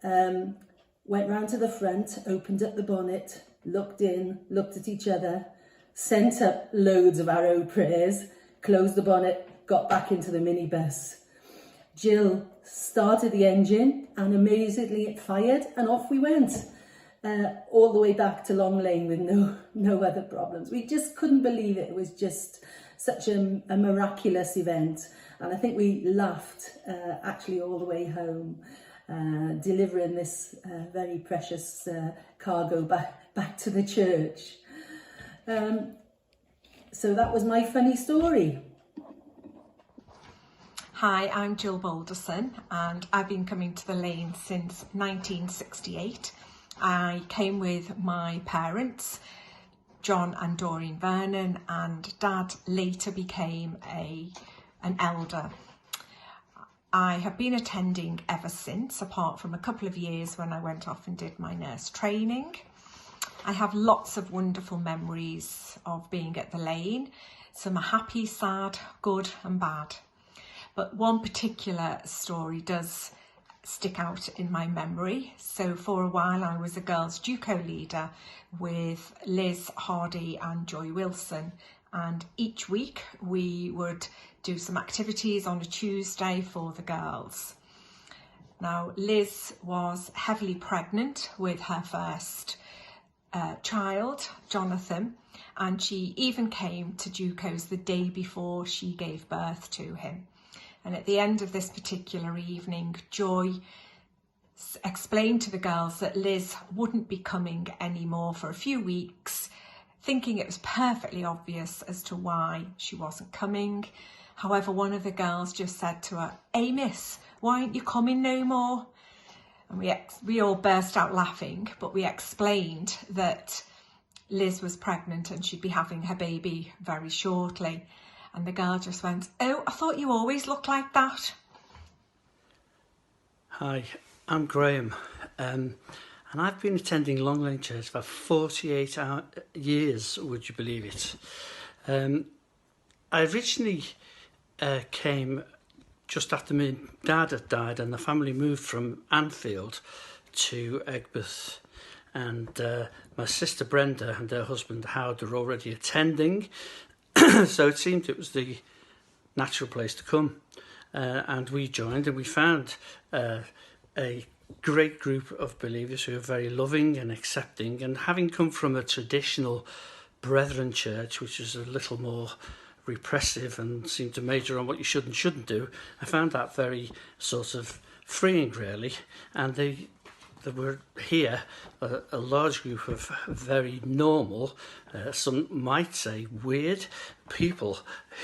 went round to the front, opened up the bonnet, looked in, looked at each other, sent up loads of arrow prayers, closed the bonnet, got back into the minibus. Jill started the engine and amazingly it fired and off we went. All the way back to Long Lane with no other problems. We just couldn't believe it. It was just such a miraculous event. And I think we laughed actually all the way home, delivering this very precious cargo back to the church. So that was my funny story. Hi, I'm Jill Balderson and I've been coming to the Lane since 1968. I came with my parents, John and Doreen Vernon, and Dad later became an elder. I have been attending ever since, apart from a couple of years when I went off and did my nurse training. I have lots of wonderful memories of being at the Lane. Some are happy, sad, good and bad. But one particular story does stick out in my memory. So for a while I was a girls' JUCO leader with Liz Hardy and Joy Wilson, and each week we would do some activities on a Tuesday for the girls. Now Liz was heavily pregnant with her first child, Jonathan, and she even came to JUCO's the day before she gave birth to him. And at the end of this particular evening, Joy explained to the girls that Liz wouldn't be coming anymore for a few weeks, thinking it was perfectly obvious as to why she wasn't coming. However, one of the girls just said to her, "Hey miss, why aren't you coming no more?" And we all burst out laughing, but we explained that Liz was pregnant and she'd be having her baby very shortly. And the girl just went, "Oh, I thought you always looked like that." Hi, I'm Graham, and I've been attending Long Lane Church for 48 years, would you believe it? I originally came just after my dad had died and the family moved from Anfield to Egbert, and my sister Brenda and her husband Howard were already attending. So it seemed it was the natural place to come, and we joined, and we found a great group of believers who are very loving and accepting, and having come from a traditional Brethren church, which is a little more repressive and seemed to major on what you should and shouldn't do, I found that very sort of freeing really. And there were here a large group of very normal, some might say weird people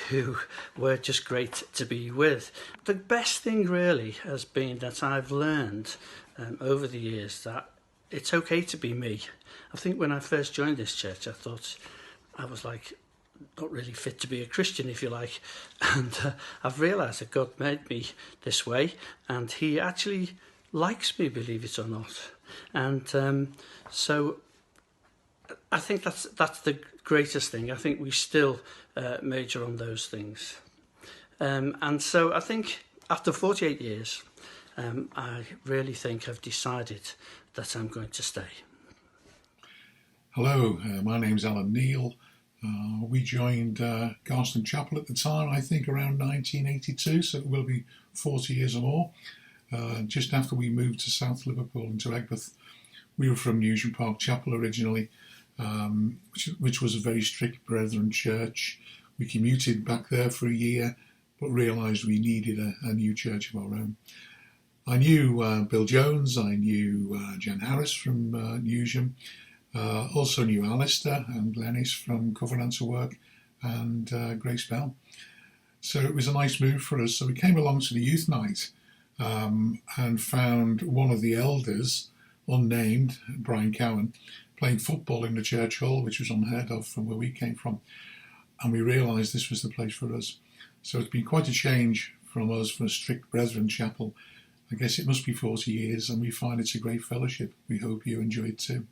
who were just great to be with. The best thing really has been that I've learned over the years that it's okay to be me. I think when I first joined this church I thought I was like not really fit to be a Christian, if you like, and I've realised that God made me this way and he actually likes me, believe it or not. And so I think that's the greatest thing. I think we still major on those things. And so I think after 48 years, I really think I've decided that I'm going to stay. Hello, my name's Alan Neal. We joined Garston Chapel at the time, I think around 1982, so it will be 40 years or more. Just after we moved to South Liverpool into Egbert. We were from Newsham Park Chapel originally, which was a very strict Brethren church. We commuted back there for a year, but realised we needed a new church of our own. I knew Bill Jones, I knew Jen Harris from Newsham, also knew Alistair and Glenys from Covenanter Work, and Grace Bell. So it was a nice move for us. So we came along to the youth night and found one of the elders, unnamed, Brian Cowan, playing football in the church hall, which was unheard of from where we came from. And we realised this was the place for us. So it's been quite a change from us, from a strict Brethren chapel. I guess it must be 40 years, and we find it's a great fellowship. We hope you enjoy it too.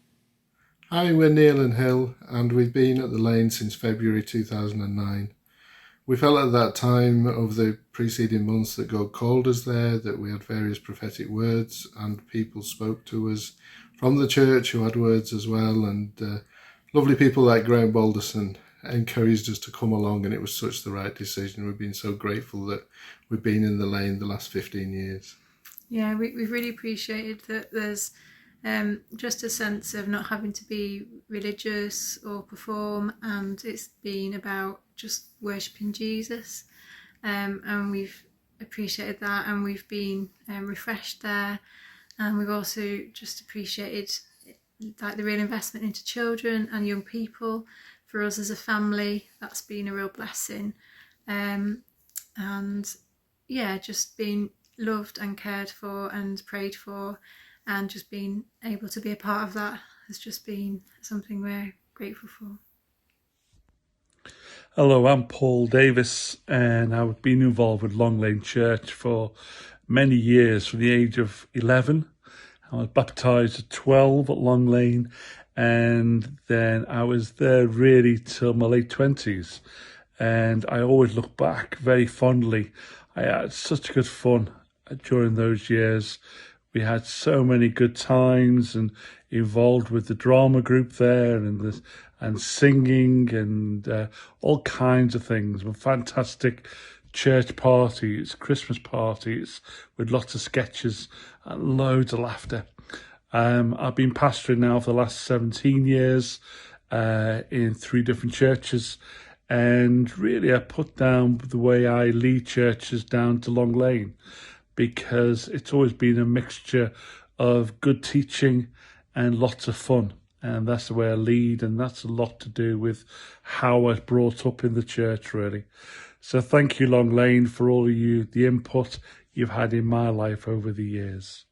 Hi, we're Neil and Hill, and we've been at the Lane since February 2009. We felt at that time of the preceding months that God called us there, that we had various prophetic words, and people spoke to us from the church who had words as well, and lovely people like Graham Balderson encouraged us to come along, and it was such the right decision. We've been so grateful that we've been in the Lane the last 15 years. Yeah, we've really appreciated that there's just a sense of not having to be religious or perform, and it's been about just worshipping Jesus, and we've appreciated that, and we've been refreshed there, and we've also just appreciated like the real investment into children and young people. For us as a family, that's been a real blessing, and yeah, just being loved and cared for and prayed for, and just being able to be a part of that has just been something we're grateful for. Hello, I'm Paul Davis, and I've been involved with Long Lane Church for many years, from the age of 11. I was baptised at 12 at Long Lane, and then I was there really till my late 20s. And I always look back very fondly. I had such good fun during those years. We had so many good times, and involved with the drama group there, and singing, and all kinds of things. Fantastic church parties, Christmas parties with lots of sketches and loads of laughter. I've been pastoring now for the last 17 years in 3 different churches, and really I put down the way I lead churches down to Long Lane, because it's always been a mixture of good teaching and lots of fun. And that's the way I lead, and that's a lot to do with how I was brought up in the church, really. So thank you, Long Lane, for all of you, the input you've had in my life over the years.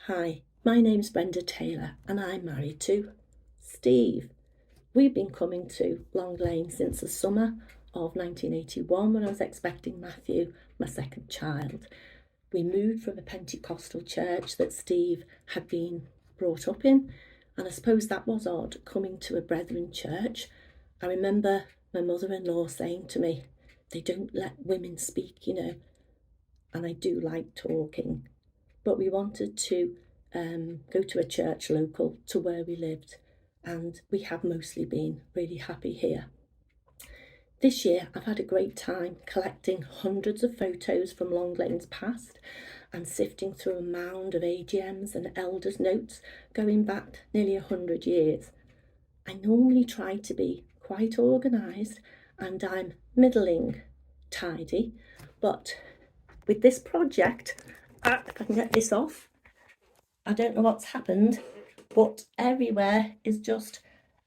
Hi, my name's Brenda Taylor, and I'm married to Steve. We've been coming to Long Lane since the summer of 1981, when I was expecting Matthew, my second child. We moved from a Pentecostal church that Steve had been brought up in, and I suppose that was odd, coming to a Brethren church. I remember my mother-in-law saying to me, they don't let women speak, you know, and I do like talking. But we wanted to go to a church local to where we lived, and we have mostly been really happy here. This year I've had a great time collecting hundreds of photos from Long Lane's past and sifting through a mound of AGMs and elders' notes going back nearly 100 years. I normally try to be quite organised, and I'm middling tidy, but with this project, if I can get this off, I don't know what's happened, but everywhere is just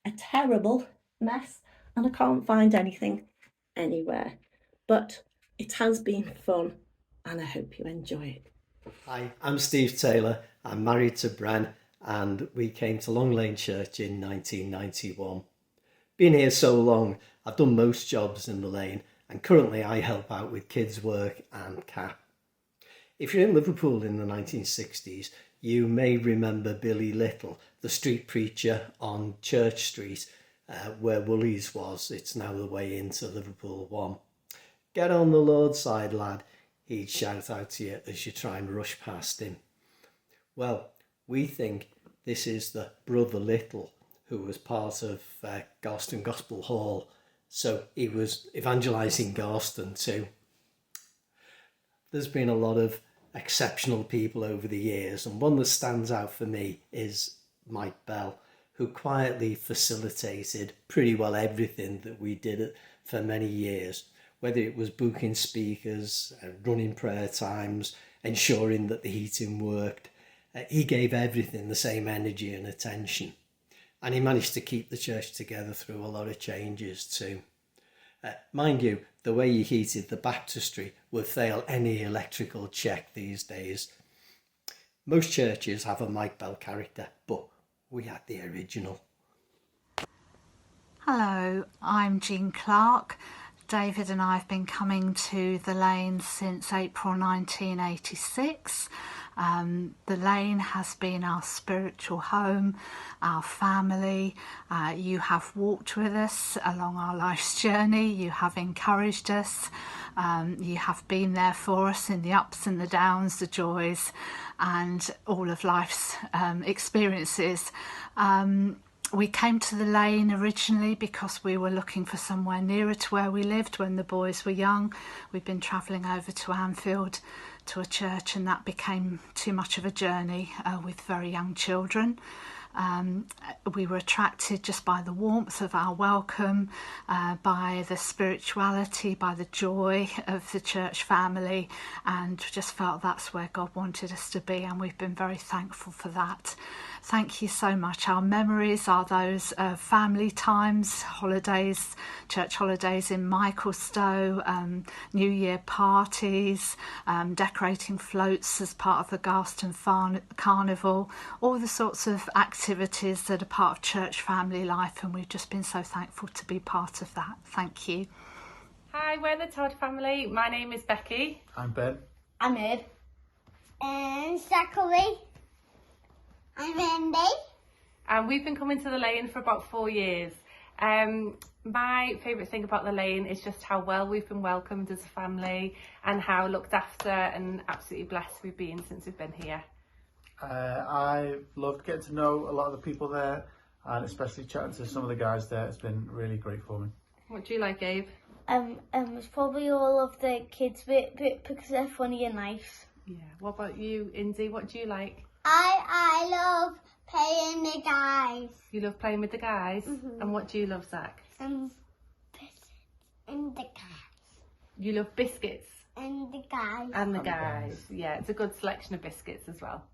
a terrible mess, and I can't find anything anywhere. But it has been fun, and I hope you enjoy it. Hi, I'm Steve Taylor. I'm married to Bren, and we came to Long Lane Church in 1991. Been here so long, I've done most jobs in the lane, and currently I help out with kids' work and CAP. If you're in Liverpool in the 1960s, you may remember Billy Little, the street preacher on Church Street, where Woolies was. It's now the way into Liverpool 1. Get on the Lord's side, lad, he'd shout out to you as you try and rush past him. Well, we think this is the Brother Little, who was part of Garston Gospel Hall. So he was evangelising Garston too. There's been a lot of exceptional people over the years, and one that stands out for me is Mike Bell, who quietly facilitated pretty well everything that we did for many years, whether it was booking speakers, running prayer times, ensuring that the heating worked. He gave everything the same energy and attention. And he managed to keep the church together through a lot of changes too. Mind you, the way he heated the baptistry would fail any electrical check these days. Most churches have a Mike Bell character, but we had the original. Hello, I'm Jean Clark. David and I have been coming to the Lane since April 1986. The Lane has been our spiritual home, our family. You have walked with us along our life's journey. You have encouraged us. You have been there for us in the ups and the downs, the joys, and all of life's experiences. We came to the Lane originally because we were looking for somewhere nearer to where we lived when the boys were young. We'd been travelling over to Anfield to a church, and that became too much of a journey with very young children. We were attracted just by the warmth of our welcome, by the spirituality, by the joy of the church family, and just felt that's where God wanted us to be, and we've been very thankful for that. Thank you so much. Our memories are those of family times, holidays, church holidays in Michaelstowe, New Year parties, decorating floats as part of the Garston Carnival, all the sorts of activities that are part of church family life, and we've just been so thankful to be part of that. Thank you. Hi, we're the Todd family. My name is Becky. I'm Ben. I'm Ed. And Zachary. I'm Andy. And we've been coming to the Lane for about 4 years. My favourite thing about the Lane is just how well we've been welcomed as a family and how looked after and absolutely blessed we've been since we've been here. I loved getting to know a lot of the people there, and especially chatting to some of the guys there. It's been really great for me. What do you like, Gabe? It's probably all of the kids because they're funny and nice. Yeah. What about you, Indy? What do you like? I love playing the guys. You love playing with the guys? Mm-hmm. And what do you love, Zach? Biscuits and the guys. You love biscuits? And the guys. And the guys. Yeah, it's a good selection of biscuits as well.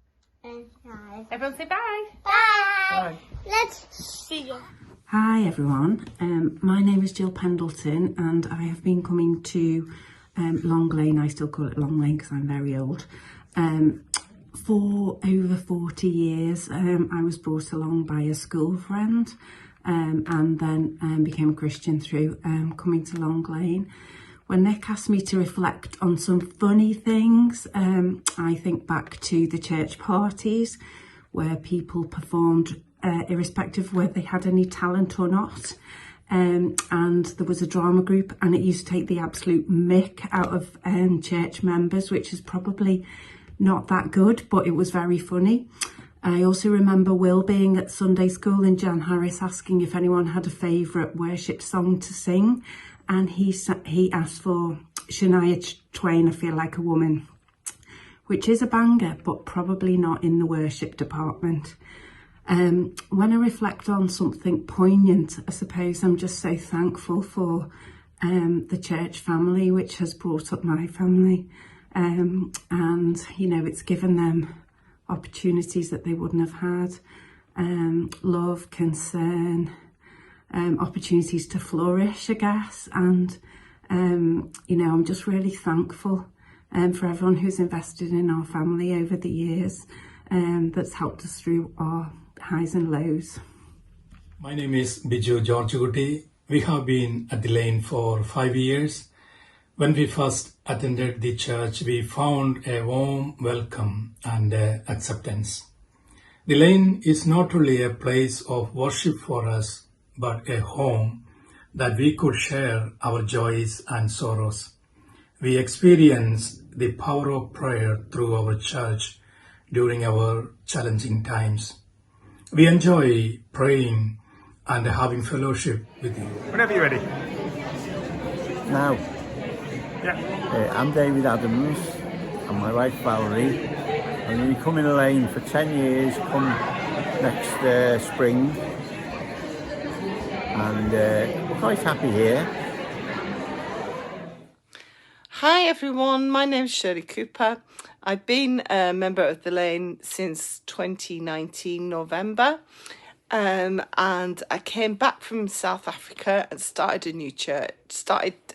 And guys. Everyone say bye. Bye. Let's see you. Hi everyone, my name is Jill Pendleton and I have been coming to Long Lane, I still call it Long Lane because I'm very old, for over 40 years. I was brought along by a school friend and then became a Christian through coming to Long Lane. When Nick asked me to reflect on some funny things, I think back to the church parties where people performed irrespective of whether they had any talent or not. And there was a drama group and it used to take the absolute mick out of church members, which is probably not that good, but it was very funny. I also remember Will being at Sunday school and Jan Harris asking if anyone had a favourite worship song to sing. And he asked for Shania Twain, I Feel Like a Woman, which is a banger, but probably not in the worship department. When I reflect on something poignant, I suppose I'm just so thankful for the church family, which has brought up my family. And, you know, it's given them opportunities that they wouldn't have had. Love, concern, opportunities to flourish, I guess. And, you know, I'm just really thankful for everyone who's invested in our family over the years, that's helped us through our highs and lows. My name is Biju Georgiouti. We have been at the Lane for 5 years. When we first attended the church, we found a warm welcome and acceptance. The Lane is not only a place of worship for us, but a home that we could share our joys and sorrows. We experienced the power of prayer through our church during our challenging times. We enjoy praying and having fellowship with you. Whenever you're ready. Now, Yeah. I'm David Adams and my wife Valerie, and we come in the Lane for 10 years, come next spring, and we're quite happy here. Hi everyone, my name's Shirley Cooper. I've been a member of the Lane since 2019 November, and I came back from South Africa and started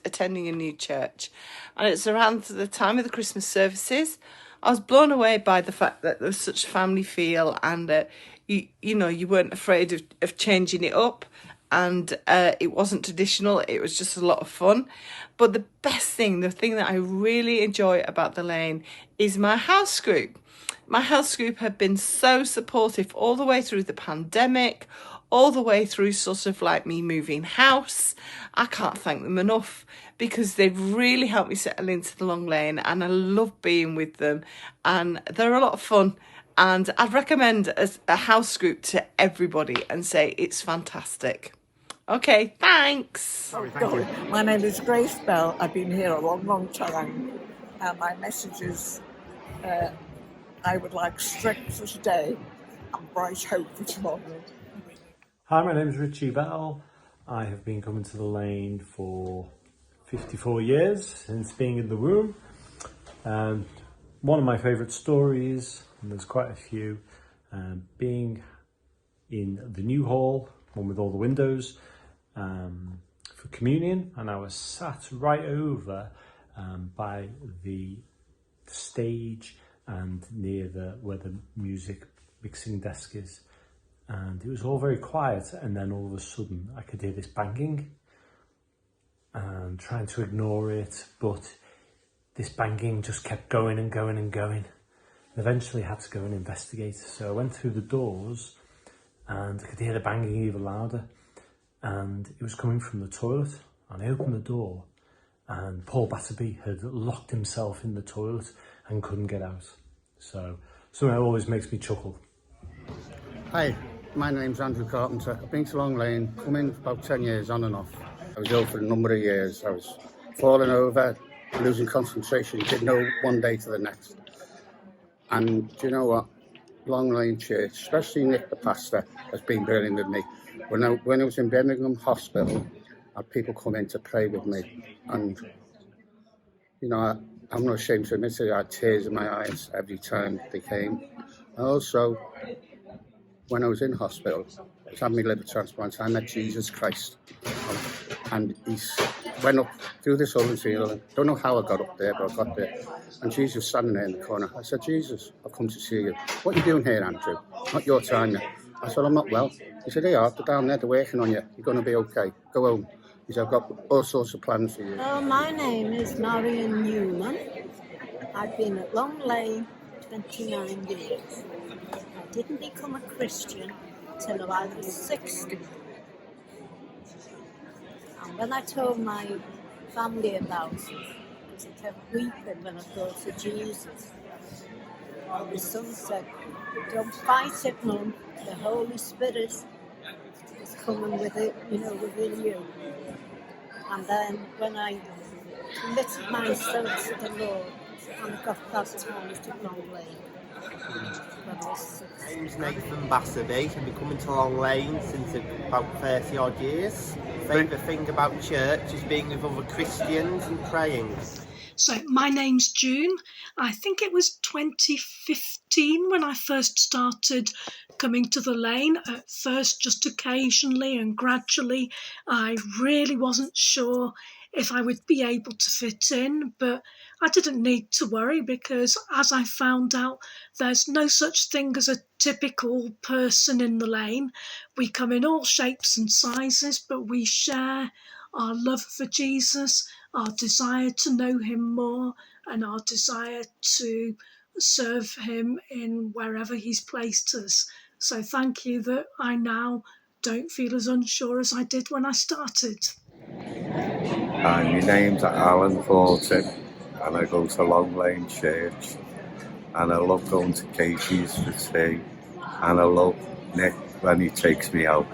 attending a new church, and it's around the time of the Christmas services. I was blown away by the fact that there was such a family feel, and you know, you weren't afraid of changing it up, and it wasn't traditional, it was just a lot of fun. But the best thing, the thing that I really enjoy about the Lane is my house group. My house group have been so supportive all the way through the pandemic, all the way through sort of like me moving house. I can't thank them enough because they've really helped me settle into the Long Lane, and I love being with them, and they're a lot of fun. and I'd recommend as a house group to everybody and say it's fantastic. Okay, thanks. My name is Grace Bell. I've been here a long time, and my message is I would like strength for today and bright hope for tomorrow. Hi, my name is Richie Bell. I have been coming to the Lane for 54 years since being in the womb. One of my favourite stories, and there's quite a few, being in the new hall, one with all the windows, for communion, and I was sat right over by the stage and near where the music mixing desk is, and it was all very quiet, and then all of a sudden I could hear this banging, and trying to ignore it, but this banging just kept going and going and going. Eventually I had to go and investigate, so I went through the doors and I could hear the banging even louder, and it was coming from the toilet. And I opened the door and Paul Batterby had locked himself in the toilet and couldn't get out. So something that always makes me chuckle. Hi, my name's Andrew Carpenter. I've been to Long Lane, come in for about 10 years on and off. I was ill for a number of years. I was falling over, losing concentration, didn't know one day to the next. And do you know what? Long Lane Church, especially Nick the pastor, has been brilliant with me. When I was in Birmingham Hospital, I had people come in to pray with me. And, you know, I'm not ashamed to admit it, I had tears in my eyes every time they came. And also, when I was in hospital, I was having my liver transplant, I met Jesus Christ. And he went up through this whole field, and don't know how I got up there, but I got there. And Jesus was standing there in the corner. I said, Jesus, I've come to see you. What are you doing here, Andrew? Not your time yet. I said, I'm not well. He said, they are, they're down there, they're working on you. You're going to be okay. Go home. He said, I've got all sorts of plans for you. My name is Marion Newman. I've been at Long Lane 29 years. I didn't become a Christian till I was 60. And when I told my family about it, I kept weeping when I thought of Jesus. And my son said, don't fight it, Mum. The Holy Spirit is coming with it, you know, within you. And then when I committed myself to the Lord and got baptised at Long Lane, when I was 60. My name's Nathan Basserby. I've been coming to Long Lane since about 30 odd years. Favourite thing about church is being with other Christians and praying. So my name's June. I think it was 2015 when I first started coming to the Lane. At first just occasionally, and gradually I really wasn't sure if I would be able to fit in, but I didn't need to worry because as I found out, there's no such thing as a typical person in the Lane. We come in all shapes and sizes, but we share our love for Jesus, our desire to know him more, and our desire to serve him in wherever he's placed us. So thank you that I now don't feel as unsure as I did when I started. Hi, my name's Alan Thornton and I go to Long Lane Church, and I love going to Katie's for tea, and I love Nick when he takes me out.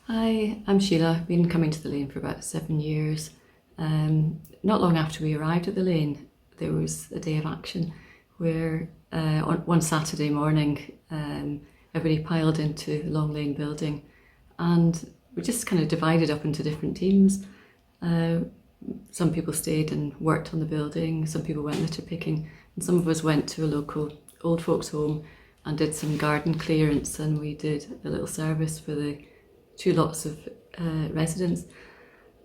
Hi, I'm Sheila. I've been coming to the Lane for about 7 years. Not long after we arrived at the Lane, there was a day of action where on one Saturday morning everybody piled into the Long Lane building, and we just kind of divided up into different teams. Some people stayed and worked on the building, some people went litter picking, and some of us went to a local old folks home and did some garden clearance, and we did a little service for the 2 lots of residents.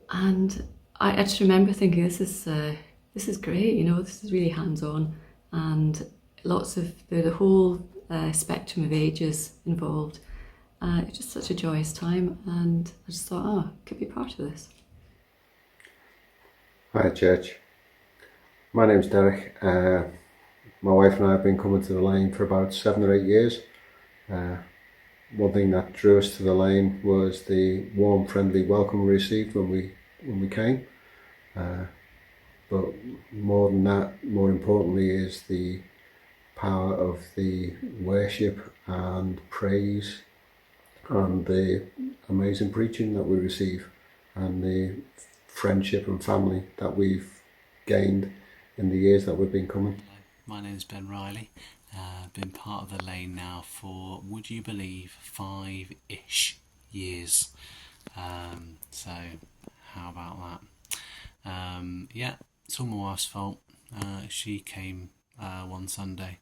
And I just remember thinking, this is great, you know, this is really hands-on, and lots of the whole spectrum of ages involved. It's just such a joyous time, and I just thought, I could be part of this. Hi church, my name's Derek. My wife and I have been coming to the Lane for about 7 or 8 years. One thing that drew us to the Lane was the warm, friendly welcome we received when we came. But more than that, more importantly, is the power of the worship and praise and the amazing preaching that we receive and the friendship and family that we've gained in the years that we've been coming. My name is Ben Riley. I've been part of the Lane now for, would you believe, 5-ish years. So how about that? Yeah, it's all my wife's fault. She came one Sunday,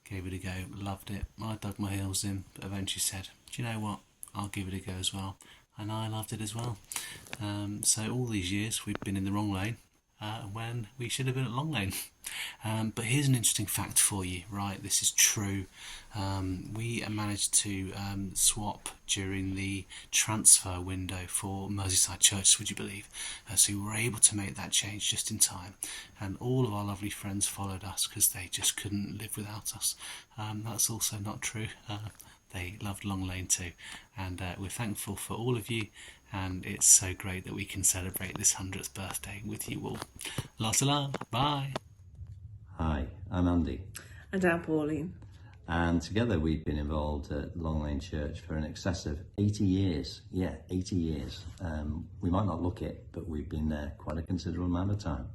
gave it a go, loved it. I dug my heels in, but eventually said, do you know what, I'll give it a go as well. And I loved it as well. So all these years we've been in the wrong lane when we should have been at Long Lane. But here's an interesting fact for you, right? This is true. We managed to swap during the transfer window for Merseyside Church, would you believe? So we were able to make that change just in time. And all of our lovely friends followed us because they just couldn't live without us. That's also not true. They loved Long Lane too. And we're thankful for all of you. And it's so great that we can celebrate this 100th birthday with you all. Lots of love. Bye. Hi, I'm Andy. And I'm Pauline. And together we've been involved at Long Lane Church for an excess of 80 years. Yeah, 80 years. We might not look it, but we've been there quite a considerable amount of time.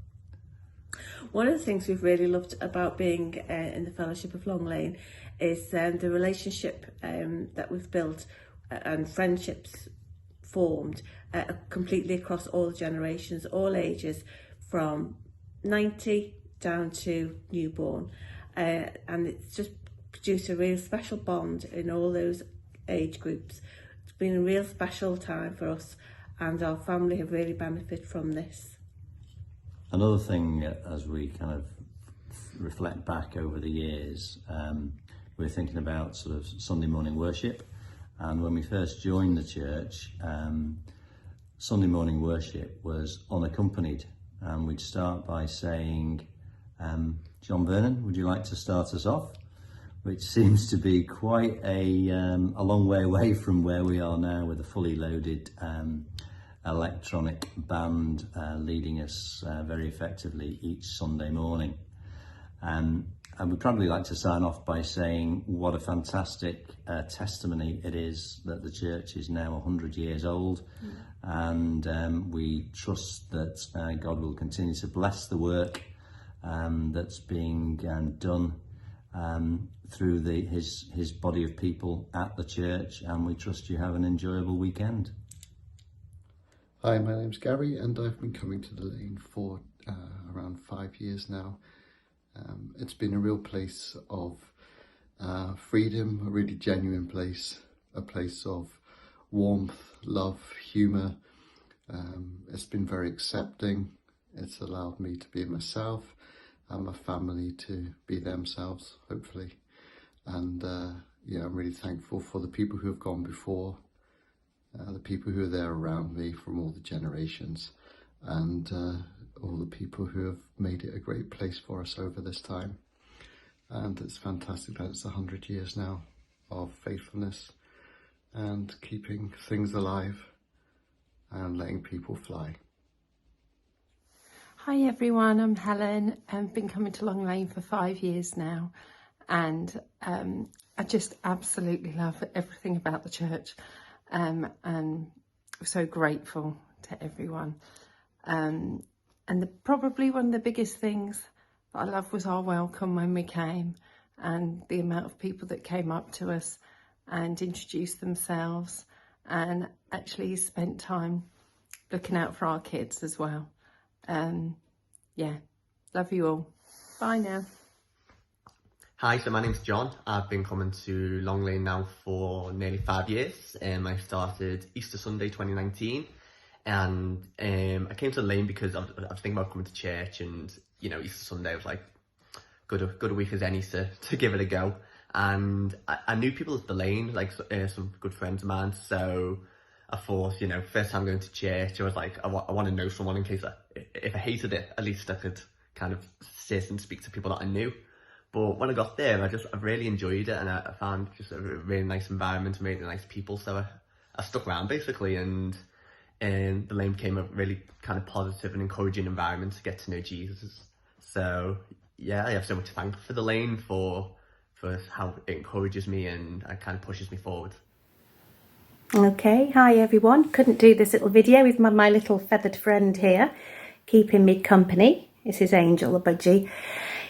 One of the things we've really loved about being in the Fellowship of Long Lane is the relationship that we've built and friendships formed completely across all generations, all ages, from 90 down to newborn, and it's just produced a real special bond in all those age groups. It's been a real special time for us, and our family have really benefited from this. Another thing, as we kind of reflect back over the years, we're thinking about sort of Sunday morning worship. And when we first joined the church, Sunday morning worship was unaccompanied. And we'd start by saying, John Vernon, would you like to start us off? Which seems to be quite a long way away from where we are now with a fully loaded electronic band leading us very effectively each Sunday morning. And we'd probably like to sign off by saying what a fantastic testimony it is that the church is now 100 years old. And we trust that God will continue to bless the work that's being done through his body of people at the church, and we trust you have an enjoyable weekend. Hi, my name's Gary, and I've been coming to the Lane for around 5 years now. It's been a real place of freedom, a really genuine place, a place of warmth, love, humour. It's been very accepting. It's allowed me to be myself and my family to be themselves, hopefully. And yeah, I'm really thankful for the people who have gone before, the people who are there around me from all the generations, and all the people who have made it a great place for us over this time. And it's fantastic that it's 100 years now of faithfulness and keeping things alive and letting people fly. Hi everyone, I'm Helen. I've been coming to Long Lane for 5 years now, and I just absolutely love everything about the church, and I'm so grateful to everyone. And probably one of the biggest things that I loved was our welcome when we came, and the amount of people that came up to us and introduced themselves and actually spent time looking out for our kids as well. Yeah, love you all. Bye now. Hi, so my name's John. I've been coming to Long Lane now for nearly 5 years. I started Easter Sunday 2019, and I came to the Lane because I was thinking about coming to church, and you know, Easter Sunday was like good a week as any to give it a go. And I knew people at the Lane, like some good friends of mine, so I thought, you know, first time going to church, I was like, I want to know someone in case if I hated it, at least I could kind of sit and speak to people that I knew. But when I got there, I really enjoyed it, and I found just a really nice environment and really nice people, so I stuck around basically, and the Lane became a really kind of positive and encouraging environment to get to know Jesus. So yeah, I have so much to thank for the Lane for for how it encourages me and kind of pushes me forward. Okay, hi everyone. Couldn't do this little video with my little feathered friend here, keeping me company. This is Angel, a budgie.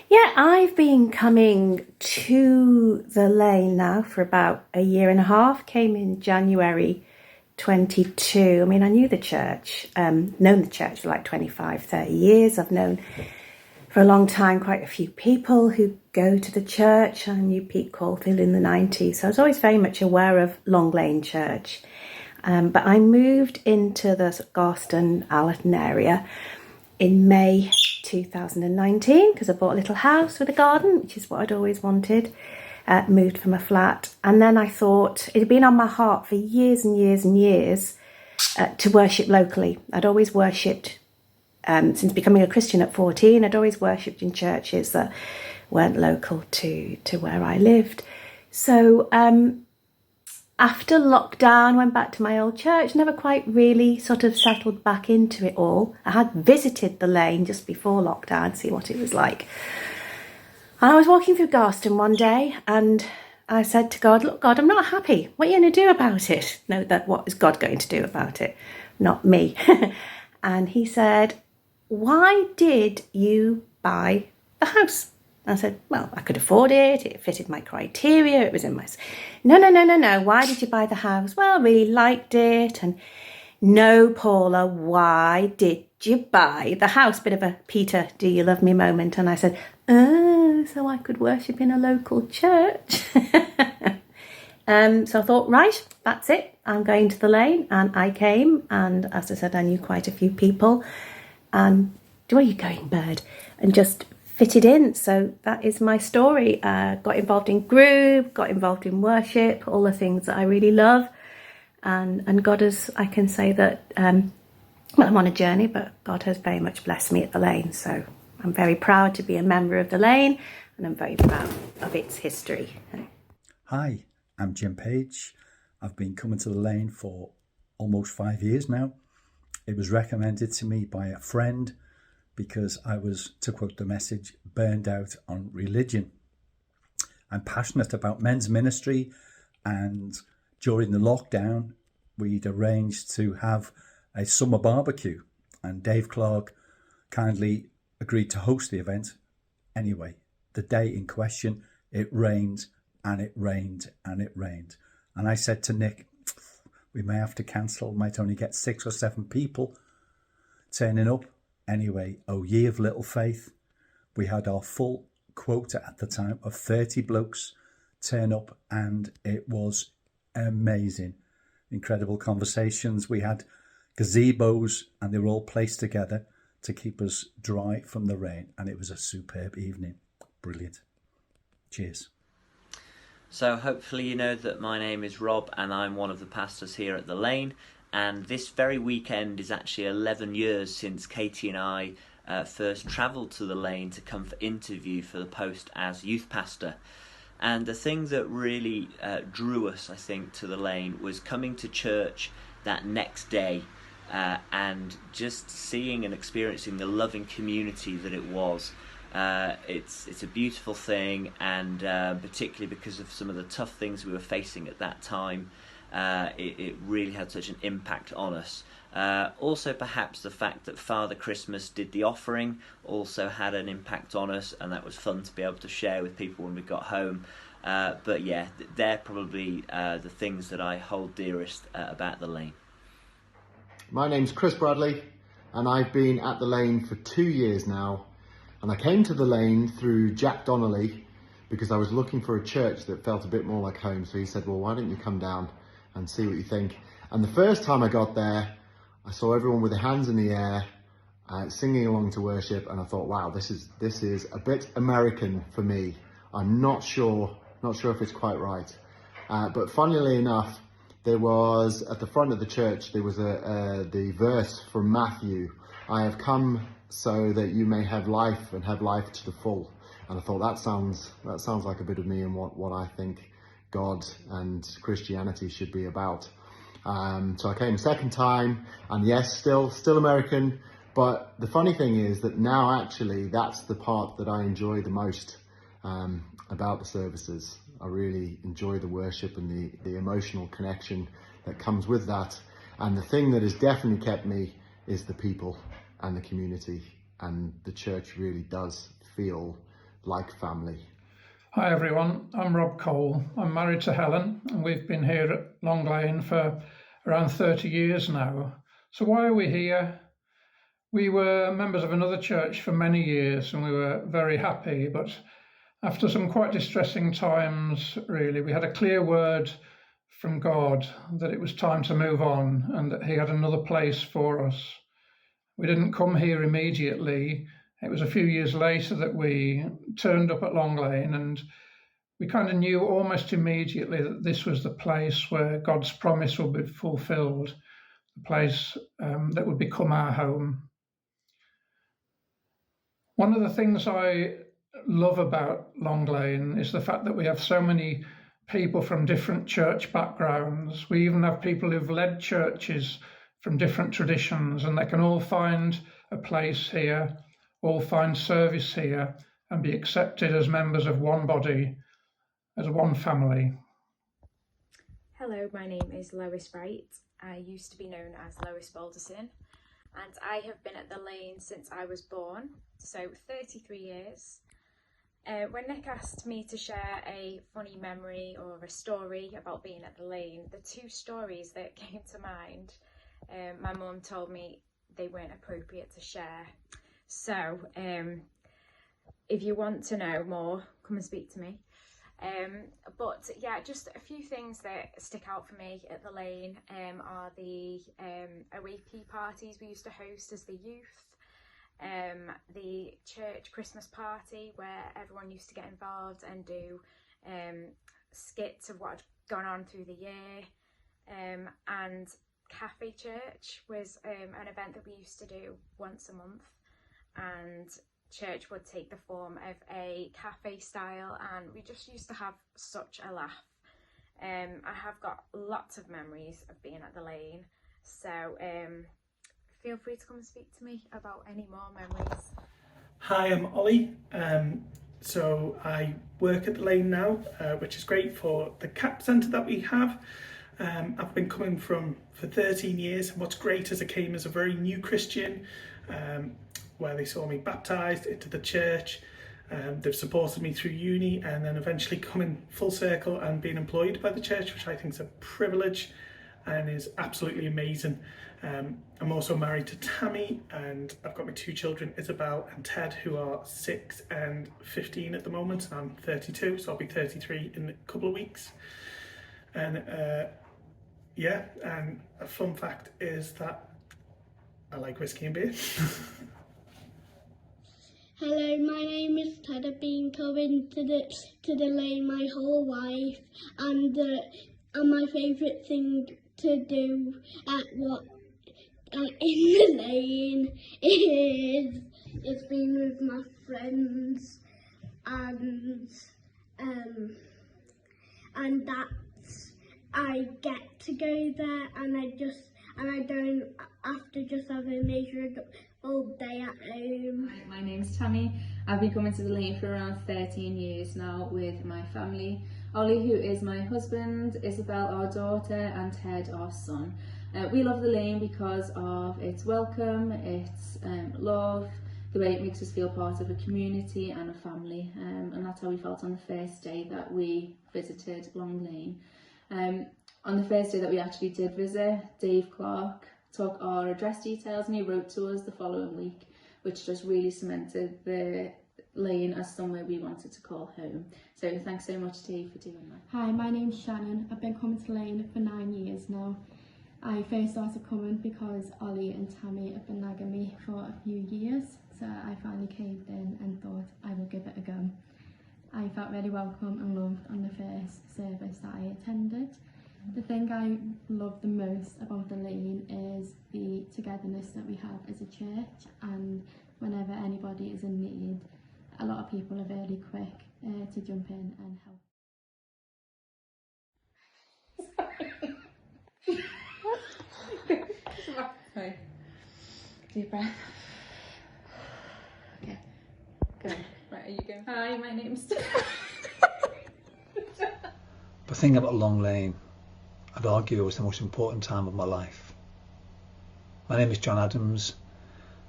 Yeah, I've been coming to the Lane now for about a year and a half. Came in January 22. I mean, I knew the church, known the church for like 25, 30 years. I've known for a long time quite a few people who go to the church. I knew Pete Caulfield in the 90s, so I was always very much aware of Long Lane Church. But I moved into the Garston, Allerton area in May 2019 because I bought a little house with a garden, which is what I'd always wanted. Moved from a flat, and then I thought it had been on my heart for years and years and years to worship locally. I'd always worshipped since becoming a Christian at 14. I'd always worshipped in churches that weren't local to where I lived. So after lockdown, went back to my old church, never quite really sort of settled back into it all. I had visited the Lane just before lockdown to see what it was like. And I was walking through Garston one day and I said to God, look, God, I'm not happy. What are you going to do about it? No, what is God going to do about it? Not me. And he said, why did you buy the house? I said, well, I could afford it. It fitted my criteria. It was in my... No. Why did you buy the house? Well, I really liked it. And no, Paula, why did you buy the house? Bit of a Peter, do you love me moment. And I said, so I could worship in a local church. So I thought, right, that's it. I'm going to the Lane. And I came. And as I said, I knew quite a few people. And where are you going, bird? And just fitted in. So that is my story. Got involved in group, got involved in worship, all the things that I really love. And God has, I can say that, well, I'm on a journey, but God has very much blessed me at the Lane. So I'm very proud to be a member of the Lane, and I'm very proud of its history. Hi, I'm Jim Page. I've been coming to the Lane for almost 5 years now. It was recommended to me by a friend because I was, to quote the message, burned out on religion. I'm passionate about men's ministry, and during the lockdown, we'd arranged to have a summer barbecue, and Dave Clark kindly agreed to host the event. Anyway, the day in question, it rained and it rained and it rained. And I said to Nick, we may have to cancel, might only get 6 or 7 people turning up. Anyway, oh ye of little faith, we had our full quota at the time of 30 blokes turn up, and it was amazing. Incredible conversations. We had gazebos and they were all placed together to keep us dry from the rain, and it was a superb evening. Brilliant. Cheers. So hopefully you know that my name is Rob and I'm one of the pastors here at the Lane, and this very weekend is actually 11 years since Katie and I first travelled to the Lane to come for interview for the post as youth pastor. And the thing that really drew us, I think, to the Lane was coming to church that next day and just seeing and experiencing the loving community that it was. It's a beautiful thing, and particularly because of some of the tough things we were facing at that time, it really had such an impact on us. Also perhaps the fact that Father Christmas did the offering also had an impact on us, and that was fun to be able to share with people when we got home. But yeah, they're probably the things that I hold dearest about the Lane. My name's Chris Bradley, and I've been at the Lane for 2 years now. And I came to the Lane through Jack Donnelly because I was looking for a church that felt a bit more like home. So he said, well, why don't you come down and see what you think? And the first time I got there, I saw everyone with their hands in the air, singing along to worship. And I thought, wow, this is a bit American for me. I'm not sure if it's quite right. But funnily enough, there was, at the front of the church, there was the verse from Matthew, I have come so that you may have life and have life to the full. And I thought that sounds like a bit of me and what I think God and Christianity should be about. So I came a second time, and yes, still American, but the funny thing is that now actually that's the part that I enjoy the most. about the services. I really enjoy the worship and the emotional connection that comes with that. And the thing that has definitely kept me is the people and the community, and the church really does feel like family. Hi everyone, I'm Rob Cole. I'm married to Helen and we've been here at Long Lane for around 30 years now. So why are we here? We were members of another church for many years and we were very happy, but after some quite distressing times, really, we had a clear word from God that it was time to move on and that He had another place for us. We didn't come here immediately. It was a few years later that we turned up at Long Lane, and we kind of knew almost immediately that this was the place where God's promise would be fulfilled, the place that would become our home. One of the things I love about Long Lane is the fact that we have so many people from different church backgrounds. We even have people who've led churches from different traditions, and they can all find a place here, all find service here, and be accepted as members of one body, as one family. Hello, my name is Lois Wright. I used to be known as Lois Balderson, and I have been at the Lane since I was born, so 33 years. When Nick asked me to share a funny memory or a story about being at the Lane, the two stories that came to mind, my mum told me they weren't appropriate to share. So if you want to know more, come and speak to me. But yeah, just a few things that stick out for me at the Lane are the OAP parties we used to host as the youth. The church Christmas party where everyone used to get involved and do skits of what had gone on through the year, and Cafe Church was an event that we used to do once a month, and church would take the form of a cafe style, and we just used to have such a laugh. I have got lots of memories of being at the Lane, so feel free to come and speak to me about any more memories. Hi, I'm Ollie. So I work at the Lane now, which is great for the CAP centre that we have. I've been coming for 13 years, and what's great is I came as a very new Christian, where they saw me baptised into the church. They've supported me through uni, and then eventually coming full circle and being employed by the church, which I think is a privilege and is absolutely amazing. I'm also married to Tammy, and I've got my two children, Isabel and Ted, who are 6 and 15 at the moment, and I'm 32, so I'll be 33 in a couple of weeks. And yeah, and a fun fact is that I like whiskey and beer. Hello, my name is Ted. I've been coming to the Lane my whole life, and my favourite thing to do in the Lane is being with my friends, and that's I get to go there, and I don't have to just have a miserable day at home. My name's Tammy. I've been coming to the Lane for around 13 years now with my family. Ollie, who is my husband, Isabel, our daughter, and Ted, our son. We love the Lane because of its welcome, its love, the way it makes us feel part of a community and a family, and that's how we felt on the first day that we visited Long Lane. On the first day that we actually did visit, Dave Clark took our address details and he wrote to us the following week, which just really cemented the Lane as somewhere we wanted to call home. So thanks so much, Dave, for doing that. Hi, my name's Shannon. I've been coming to Lane for 9 years now. I first started coming because Ollie and Tammy have been nagging me for a few years, so I finally caved in and thought I will give it a go. I felt really welcome and loved on the first service that I attended. The thing I love the most about the Lane is the togetherness that we have as a church, and whenever anybody is in need, a lot of people are very quick to jump in and help. Sorry. Deep breath. Okay, good. Right, are you going? Hi, my name's... But thinking about Long Lane, I'd argue it was the most important time of my life. My name is John Adams.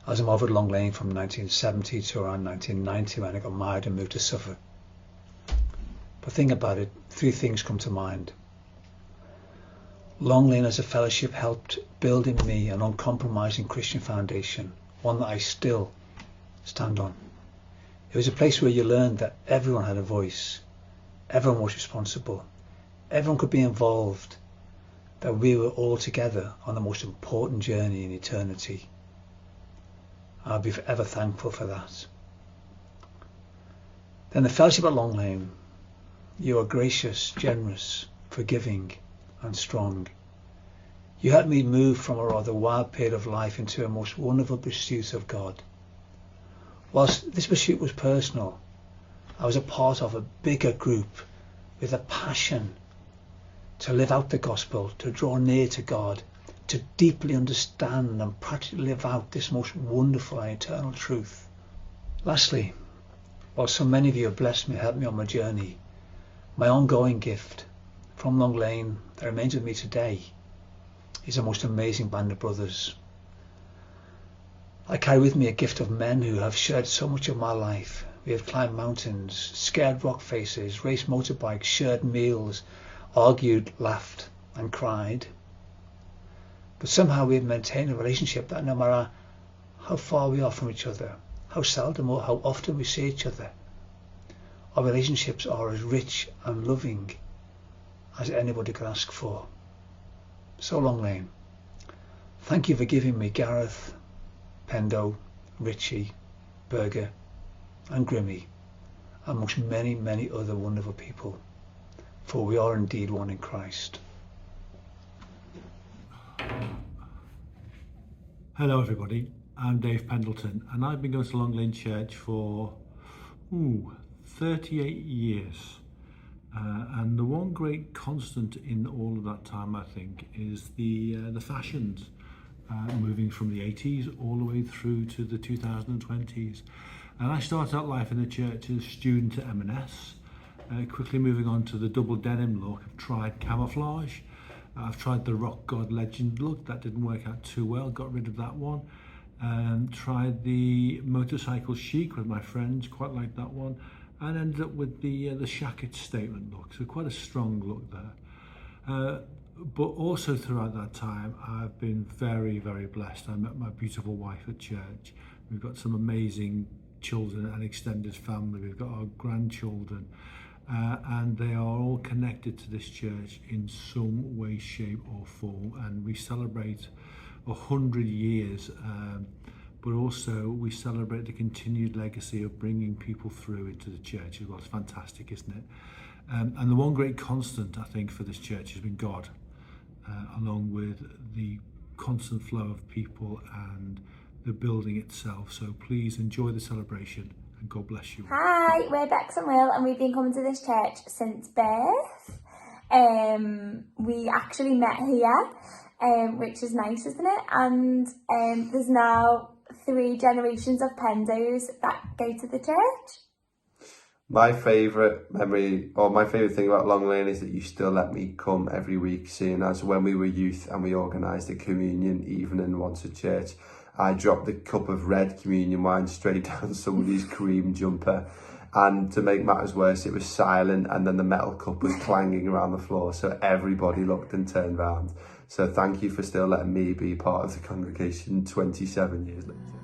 I was involved with Long Lane from 1970 to around 1990 when I got married and moved to Suffolk. But thinking about it, three things come to mind. Long Lane as a fellowship helped build in me an uncompromising Christian foundation, one that I still stand on. It was a place where you learned that everyone had a voice, everyone was responsible, everyone could be involved, that we were all together on the most important journey in eternity. I'll be forever thankful for that. Then the fellowship at Long Lane. You are gracious, generous, forgiving and strong. You helped me move from a rather wild period of life into a most wonderful pursuit of God. Whilst this pursuit was personal, I was a part of a bigger group with a passion to live out the gospel, to draw near to God, to deeply understand and practically live out this most wonderful and eternal truth. Lastly, while so many of you have blessed me and helped me on my journey, my ongoing gift from Long Lane that remains with me today is a most amazing band of brothers. I carry with me a gift of men who have shared so much of my life. We have climbed mountains, scared rock faces, raced motorbikes, shared meals, argued, laughed and cried. But somehow we have maintained a relationship that no matter how far we are from each other, how seldom or how often we see each other, our relationships are as rich and loving as anybody could ask for. So Long Lane, thank you for giving me Gareth, Pendo, Richie, Berger and Grimmy, amongst many, many other wonderful people, for we are indeed one in Christ. Hello everybody, I'm Dave Pendleton and I've been going to Long Lane Church for 38 years. And the one great constant in all of that time, I think, is the fashions, moving from the 80s all the way through to the 2020s. And I started out life in the church as a student at M&S, quickly moving on to the double denim look. I've tried camouflage, I've tried the rock god legend look, that didn't work out too well, got rid of that one. Tried the motorcycle chic with my friends, quite like that one, and ended up with the Shacket statement look, so quite a strong look there. But also throughout that time, I've been very, very blessed. I met my beautiful wife at church. We've got some amazing children and extended family. We've got our grandchildren, and they are all connected to this church in some way, shape or form. And we celebrate 100 years, but also we celebrate the continued legacy of bringing people through into the church as well. It's fantastic, isn't it? And the one great constant, I think, for this church has been God, along with the constant flow of people and the building itself. So please enjoy the celebration and God bless you. Hi, we're Bex and Will and we've been coming to this church since birth. We actually met here, which is nice, isn't it? And there's now 3 generations of Pendos that go to the church. My favourite memory, or my favourite thing about Long Lane, is that you still let me come every week, seeing as when we were youth and we organised a communion evening once at church, I dropped the cup of red communion wine straight down somebody's cream jumper, and to make matters worse, it was silent and then the metal cup was clanging around the floor, so everybody looked and turned round. So thank you for still letting me be part of the congregation 27 years later.